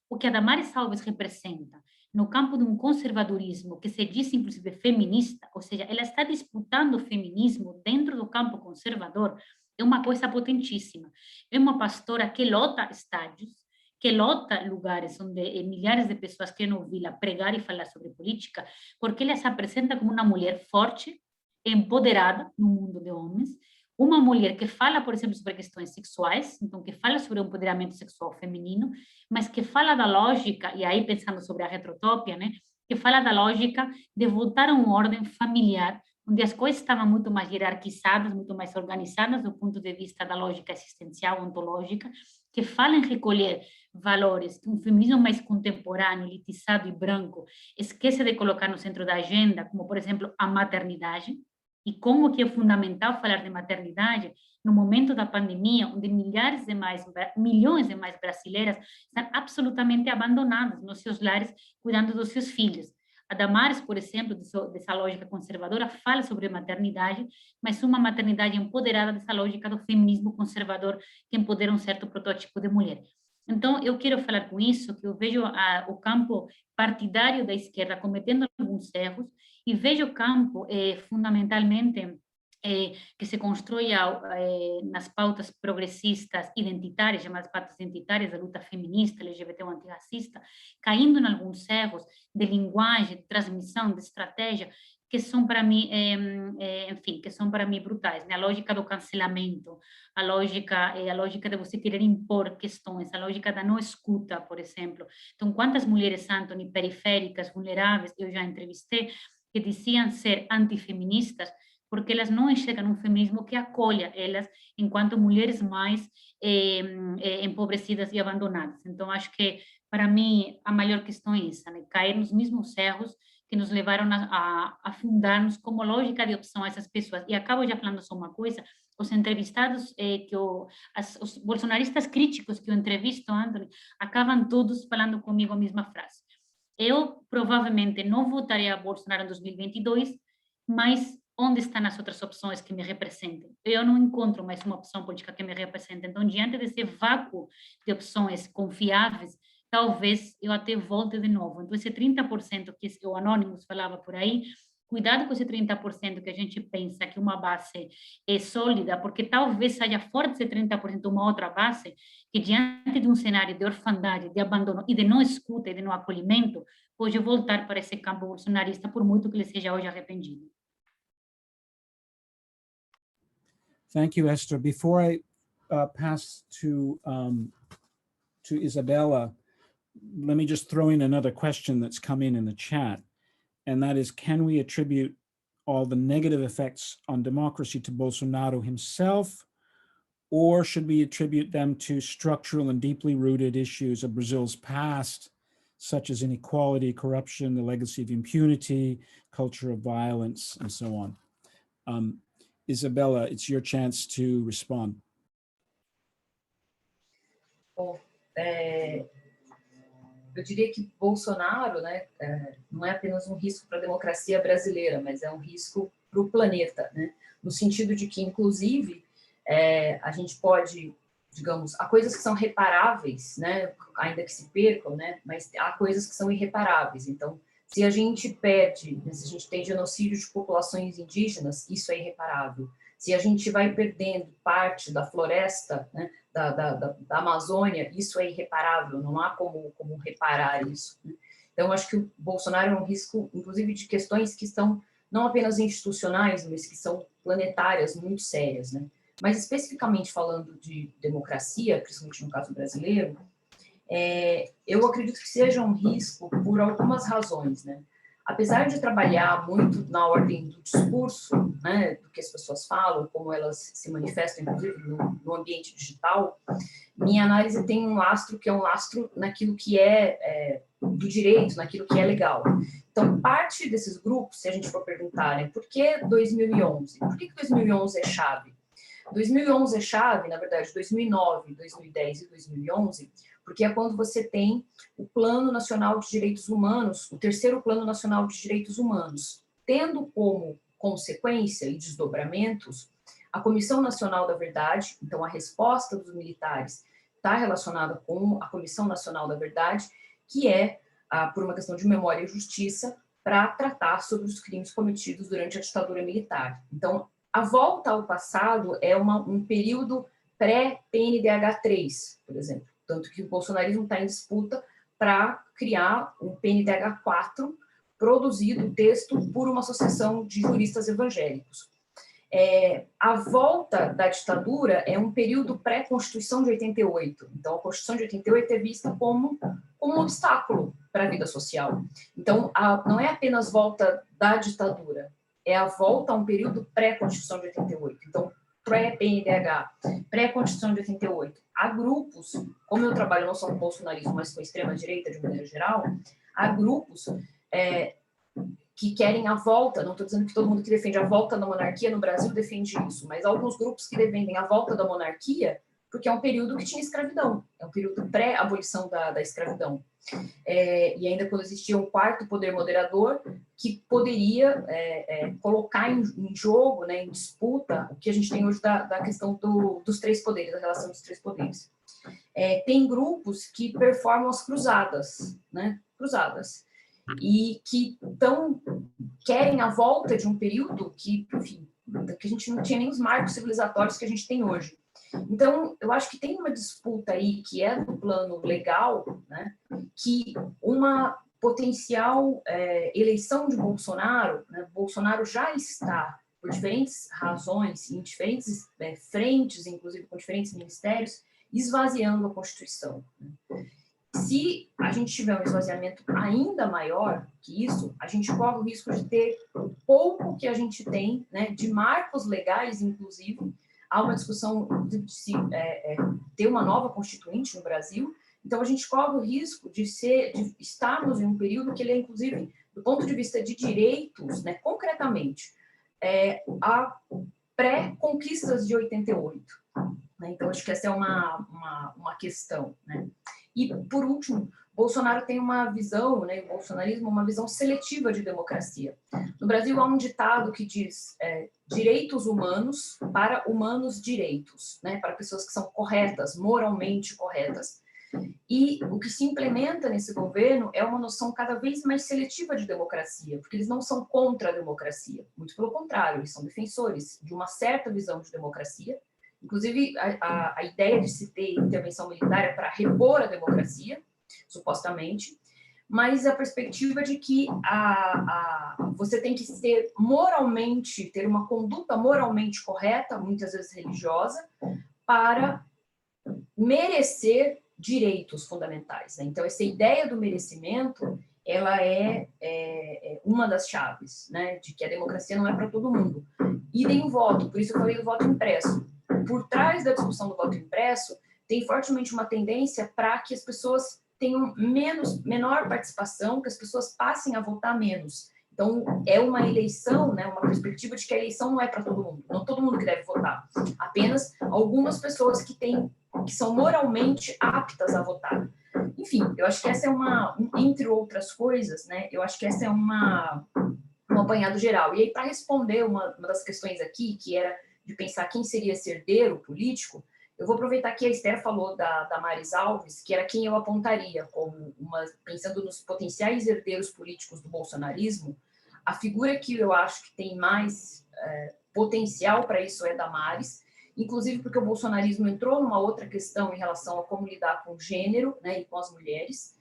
O que a Damares Alves representa no campo de um conservadorismo que se diz, inclusive, feminista, ou seja, ela está disputando o feminismo dentro do campo conservador, é uma coisa potentíssima. É uma pastora que lota estádios, que lota lugares onde milhares de pessoas querem ouvi-la pregar e falar sobre política, porque ela se apresenta como uma mulher forte, empoderada no mundo de homens, uma mulher que fala, por exemplo, sobre questões sexuais, então que fala sobre o empoderamento sexual feminino, mas que fala da lógica, e aí pensando sobre a retrotopia, né, que fala da lógica de voltar a uma ordem familiar, onde as coisas estavam muito mais hierarquizadas, muito mais organizadas do ponto de vista da lógica existencial, ontológica, que fala em recolher valores que um feminismo mais contemporâneo, elitizado e branco esquece de colocar no centro da agenda, como, por exemplo, a maternidade, e como que é fundamental falar de maternidade no momento da pandemia, onde milhões de mais brasileiras estão absolutamente abandonadas nos seus lares, cuidando dos seus filhos. A Damares, por exemplo, dessa lógica conservadora, fala sobre maternidade, mas uma maternidade empoderada dessa lógica do feminismo conservador que empodera um certo protótipo de mulher. Então, eu quero falar com isso, que eu vejo o campo partidário da esquerda cometendo alguns erros, e vejo o campo, fundamentalmente, que se constrói nas pautas progressistas identitárias, chamadas pautas identitárias da luta feminista, LGBT ou antirracista, caindo em alguns erros de linguagem, de transmissão, de estratégia, que são para mim, enfim, que são para mim brutais, né? A lógica do cancelamento, a lógica de você querer impor questões, a lógica da não escuta, por exemplo. Então, quantas mulheres, Anthony, periféricas, vulneráveis, eu já entrevistei, que diziam ser antifeministas, porque elas não enxergam um feminismo que acolha elas enquanto mulheres mais empobrecidas e abandonadas. Então, acho que, para mim, a maior questão é essa, né? Cair nos mesmos erros que nos levaram a afundar-nos como lógica de opção a essas pessoas. E acabo já falando só uma coisa, os entrevistados, os bolsonaristas críticos que eu entrevisto, Anthony, acabam todos falando comigo a mesma frase. Eu provavelmente não votaria a Bolsonaro em 2022, mas onde estão as outras opções que me representem? Eu não encontro mais uma opção política que me represente. Então, diante desse vácuo de opções confiáveis, talvez eu até volte de novo. Então, esse 30% que o Anonymous falava por aí, cuidado com esse 30% que a gente pensa que uma base é sólida, porque talvez haja fora desse 30% uma outra base que, diante de um cenário de orfandade, de abandono e de não escuta e de não acolhimento, pode voltar para esse campo bolsonarista, por muito que ele seja hoje arrependido. Thank you, Esther. Before I pass to Isabella, let me just throw in another question that's come in the chat, and that is, can we attribute all the negative effects on democracy to Bolsonaro himself, or should we attribute them to structural and deeply rooted issues of Brazil's past, such as inequality, corruption, the legacy of impunity, culture of violence, and so on? Isabella, it's your chance to respond. Bom, eu diria que Bolsonaro, né, não é apenas um risco para a democracia brasileira, mas é um risco para o planeta, né, no sentido de que, inclusive, a gente pode, digamos, há coisas que são reparáveis, né, ainda que se percam, né, mas há coisas que são irreparáveis. Então, se a gente perde, se a gente tem genocídio de populações indígenas, isso é irreparável. Se a gente vai perdendo parte da floresta, né, da Amazônia, isso é irreparável, não há como reparar isso, né? Então, acho que o Bolsonaro é um risco, inclusive, de questões que são não apenas institucionais, mas que são planetárias, muito sérias, né? Mas, especificamente falando de democracia, principalmente no caso brasileiro, eu acredito que seja um risco por algumas razões, né? Apesar de trabalhar muito na ordem do discurso, né, do que as pessoas falam, como elas se manifestam, inclusive, no ambiente digital, minha análise tem um lastro que é um lastro naquilo que é do direito, naquilo que é legal. Então, parte desses grupos, se a gente for perguntar, né, por que 2011? Por que 2011 é chave? 2011 é chave, na verdade, 2009, 2010 e 2011, porque é quando você tem o Plano Nacional de Direitos Humanos, o terceiro Plano Nacional de Direitos Humanos, tendo como consequência e desdobramentos a Comissão Nacional da Verdade. Então, a resposta dos militares está relacionada com a Comissão Nacional da Verdade, que é, por uma questão de memória e justiça, para tratar sobre os crimes cometidos durante a ditadura militar. Então, a volta ao passado é um período pré-PNDH3, por exemplo. Tanto que o bolsonarismo está em disputa para criar um PNDH4, produzido, texto, por uma associação de juristas evangélicos. A volta da ditadura é um período pré-Constituição de 88. Então, a Constituição de 88 é vista como um obstáculo para a vida social. Então, não é apenas volta da ditadura, é a volta a um período pré-Constituição de 88. Então, pré-PNDH, pré-Constituição de 88. Há grupos, como eu trabalho não só com bolsonarismo, mas com a extrema-direita de maneira geral, há grupos que querem a volta, não estou dizendo que todo mundo que defende a volta da monarquia no Brasil defende isso, mas alguns grupos que defendem a volta da monarquia porque é um período que tinha escravidão, é um período pré-abolição da escravidão. E ainda quando existia um quarto poder moderador que poderia colocar em jogo, né, em disputa, o que a gente tem hoje da questão dos três poderes, da relação dos três poderes. Tem grupos que performam as cruzadas, né, e que querem a volta de um período que, enfim, que a gente não tinha nem os marcos civilizatórios que a gente tem hoje. Então, eu acho que tem uma disputa aí que é no plano legal, né, que uma potencial eleição de Bolsonaro, né, Bolsonaro já está, por diferentes razões, em diferentes frentes, inclusive com diferentes ministérios, esvaziando a Constituição. Né. Se a gente tiver um esvaziamento ainda maior que isso, a gente corre o risco de ter o pouco que a gente tem, né, de marcos legais, inclusive. Há uma discussão de se ter uma nova constituinte no Brasil, então a gente corre o risco de estarmos em um período que ele é, inclusive, do ponto de vista de direitos, né, concretamente, a pré-conquistas de 88. Né? Então, acho que essa é uma questão. Né? E, por último, Bolsonaro tem uma visão, né, o bolsonarismo, uma visão seletiva de democracia. No Brasil, há um ditado que diz direitos humanos para humanos direitos, né, para pessoas que são corretas, moralmente corretas. E o que se implementa nesse governo é uma noção cada vez mais seletiva de democracia, porque eles não são contra a democracia, muito pelo contrário, eles são defensores de uma certa visão de democracia. Inclusive, a ideia de se ter intervenção militar é para repor a democracia, supostamente, mas a perspectiva de que você tem que ter uma conduta moralmente correta, muitas vezes religiosa, para merecer direitos fundamentais. Né? Então, essa ideia do merecimento, ela é uma das chaves, né? De que a democracia não é para todo mundo. Idem o voto, por isso eu falei do voto impresso. Por trás da discussão do voto impresso, tem fortemente uma tendência para que as pessoas tenham menor participação, que as pessoas passem a votar menos. Então, é uma eleição, né, uma perspectiva de que a eleição não é para todo mundo, não todo mundo que deve votar, apenas algumas pessoas que são moralmente aptas a votar. Enfim, eu acho que essa é entre outras coisas, né, eu acho que essa é um apanhado geral. E aí, para responder uma das questões aqui, que era de pensar quem seria esse herdeiro político, eu vou aproveitar que a Esther falou da Maris Alves, que era quem eu apontaria como pensando nos potenciais herdeiros políticos do bolsonarismo, a figura que eu acho que tem mais potencial para isso é da Maris, inclusive porque o bolsonarismo entrou numa outra questão em relação a como lidar com o gênero, né, e com as mulheres,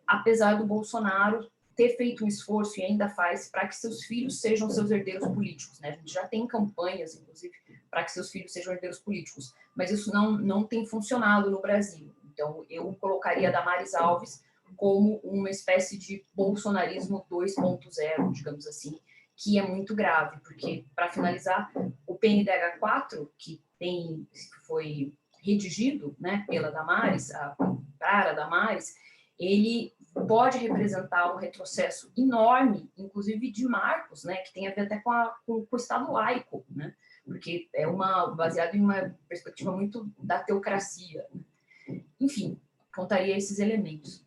apesar do Bolsonaro ter feito um esforço e ainda faz para que seus filhos sejam seus herdeiros políticos. Né? A gente já tem campanhas, inclusive, para que seus filhos sejam herdeiros políticos, mas isso não tem funcionado no Brasil. Então, eu colocaria a Damares Alves como uma espécie de bolsonarismo 2.0, digamos assim, que é muito grave, porque, para finalizar, o PNDH4, que foi redigido, né, pela Damares, para a Damares, ele pode representar um retrocesso enorme, inclusive de marcos, né, que tem a ver até com o Estado laico, né, porque é baseado em uma perspectiva muito da teocracia. Enfim, contaria esses elementos.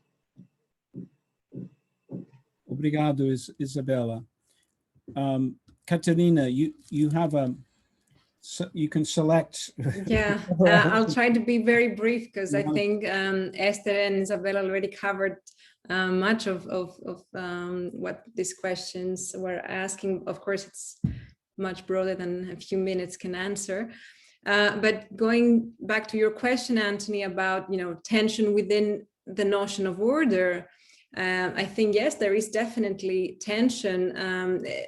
Obrigado, Isabella. Catarina, you have you can select. Yeah, I'll try to be very brief because I think Esther and Isabella already covered much of what these questions were asking. Of course, it's much broader than a few minutes can answer. But going back to your question, Anthony, about tension within the notion of order, I think yes, there is definitely tension.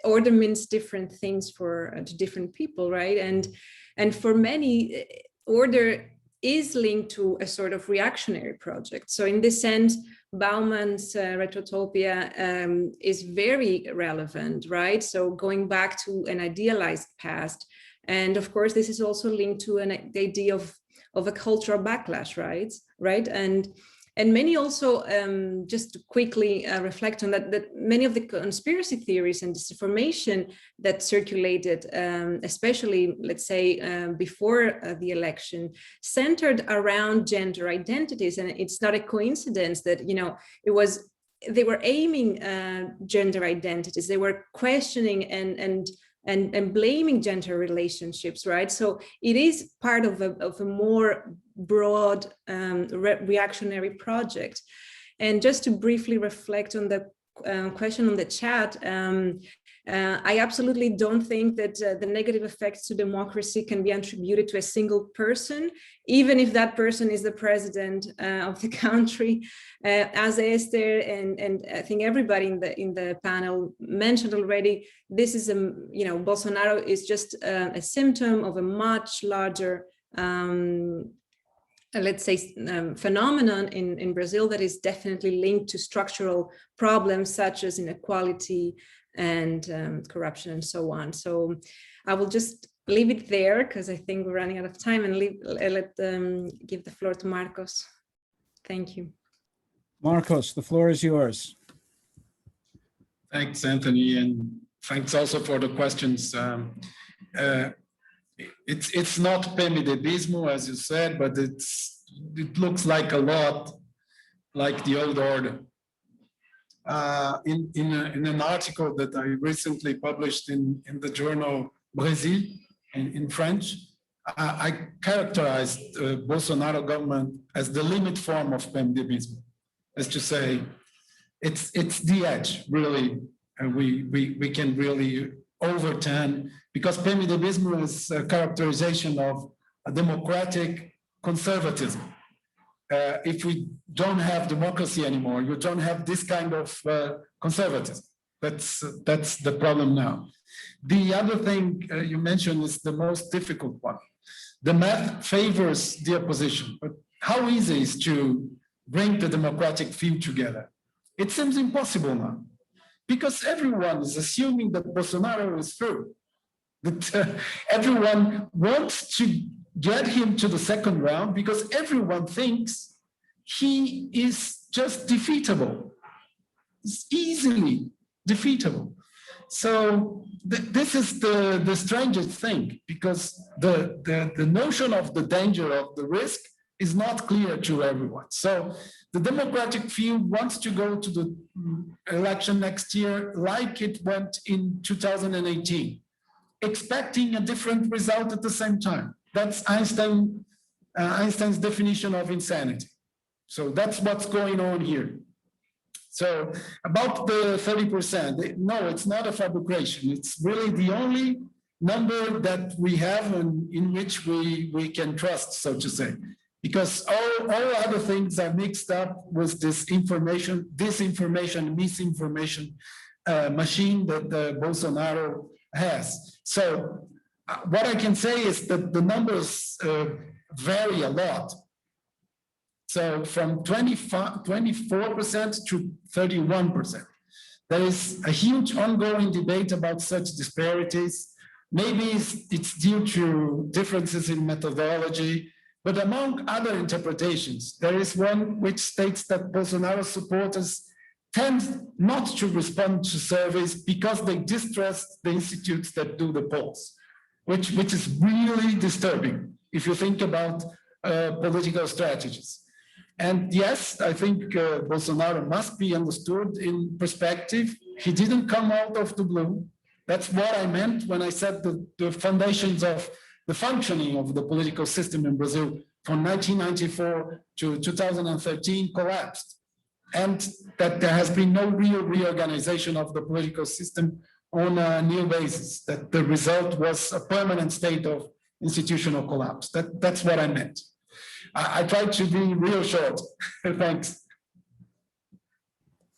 Order means different things to different people, right? And for many, order is linked to a sort of reactionary project. So in this sense, Bauman's retrotopia is very relevant, right? So going back to an idealized past. And of course, this is also linked to the idea of a cultural backlash, right? And many also, just to quickly reflect on that many of the conspiracy theories and disinformation that circulated, especially, let's say, before the election, centered around gender identities. And it's not a coincidence that, you know, they were aiming gender identities. They were questioning and blaming gender relationships, right? So it is part of a more broad reactionary project. And just to briefly reflect on the question on the chat, I absolutely don't think that the negative effects to democracy can be attributed to a single person, even if that person is the president of the country. As Esther and I think everybody in the panel mentioned already, this is Bolsonaro is just a symptom of a much larger let's say, phenomenon in Brazil that is definitely linked to structural problems such as inequality and corruption and so on. So I will just leave it there because I think we're running out of time, and give the floor to Marcos. Thank you. Marcos, the floor is yours. Thanks, Anthony, and thanks also for the questions. It's not PMDBismo, as you said, but it looks like a lot like the old order. In an article that I recently published in the journal Brésil in French, I characterized Bolsonaro government as the limit form of PMDBismo, as to say, it's the edge, really, and we can really overturn, because PMDBismo is a characterization of a democratic conservatism. If we don't have democracy anymore, you don't have this kind of conservatism. That's the problem now. The other thing you mentioned is the most difficult one. The math favors the opposition, but how easy is to bring the democratic field together? It seems impossible now, because everyone is assuming that Bolsonaro is through, that everyone wants to get him to the second round because everyone thinks he is just defeatable. It's easily defeatable. So this is the strangest thing, because the notion of the danger of the risk is not clear to everyone. So the democratic field wants to go to the election next year like it went in 2018, expecting a different result at the same time. That's Einstein's definition of insanity. So that's what's going on here. So about the 30%, no, it's not a fabrication. It's really the only number that we have in which we can trust, so to say, because all other things are mixed up with this information, disinformation, misinformation machine that Bolsonaro has. So what I can say is that the numbers vary a lot. So from 24% to 31%. There is a huge ongoing debate about such disparities. Maybe it's due to differences in methodology, but among other interpretations, there is one which states that Bolsonaro supporters tend not to respond to surveys because they distrust the institutes that do the polls, which is really disturbing if you think about political strategies. And yes, I think Bolsonaro must be understood in perspective. He didn't come out of the blue. That's what I meant when I said the foundations of the functioning of the political system in Brazil from 1994 to 2013 collapsed. And that there has been no real reorganization of the political system on a new basis, that the result was a permanent state of institutional collapse. That's what I meant. I tried to be real short. Thanks.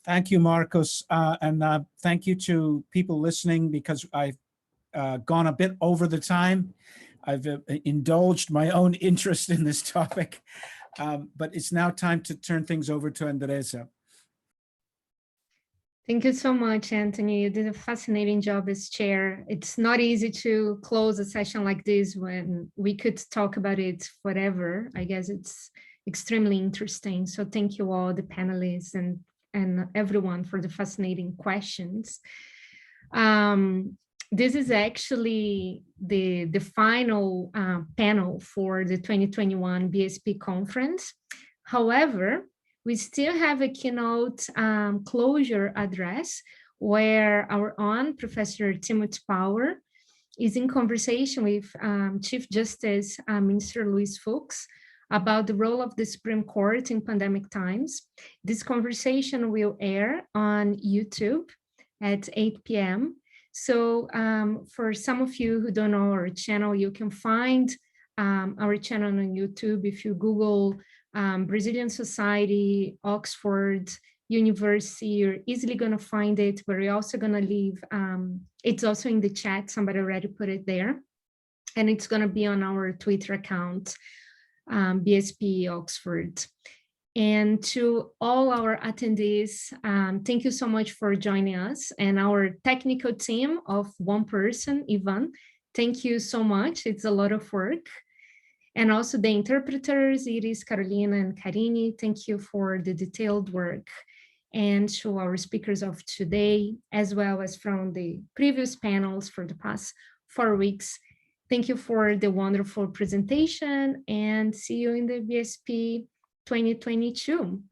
Thank you, Marcos. And thank you to people listening, because I've gone a bit over the time. I've indulged my own interest in this topic, but it's now time to turn things over to Andresa. Thank you so much, Anthony. You did a fascinating job as chair. It's not easy to close a session like this when we could talk about it forever. I guess it's extremely interesting. So thank you all, the panelists and everyone for the fascinating questions. This is actually the final panel for the 2021 BSP conference. However, we still have a keynote closure address where our own Professor Timothy Power is in conversation with Chief Justice Minister Luis Fux about the role of the Supreme Court in pandemic times. This conversation will air on YouTube at 8 p.m. So for some of you who don't know our channel, you can find our channel on YouTube if you Google Brazilian Society, Oxford University, you're easily going to find it. We're also going to leave, it's also in the chat, somebody already put it there. And it's going to be on our Twitter account, BSP Oxford. And to all our attendees, thank you so much for joining us. And our technical team of one person, Ivan, thank you so much. It's a lot of work. And also the interpreters, Iris, Carolina, and Karini, thank you for the detailed work. And to our speakers of today, as well as from the previous panels for the past 4 weeks, thank you for the wonderful presentation and see you in the BSP 2022.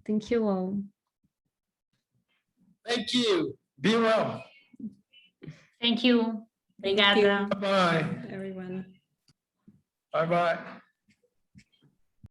Thank you all. Thank you. Be well. Thank you. Thank you. Obrigada. Bye-bye. Everyone. Bye-bye.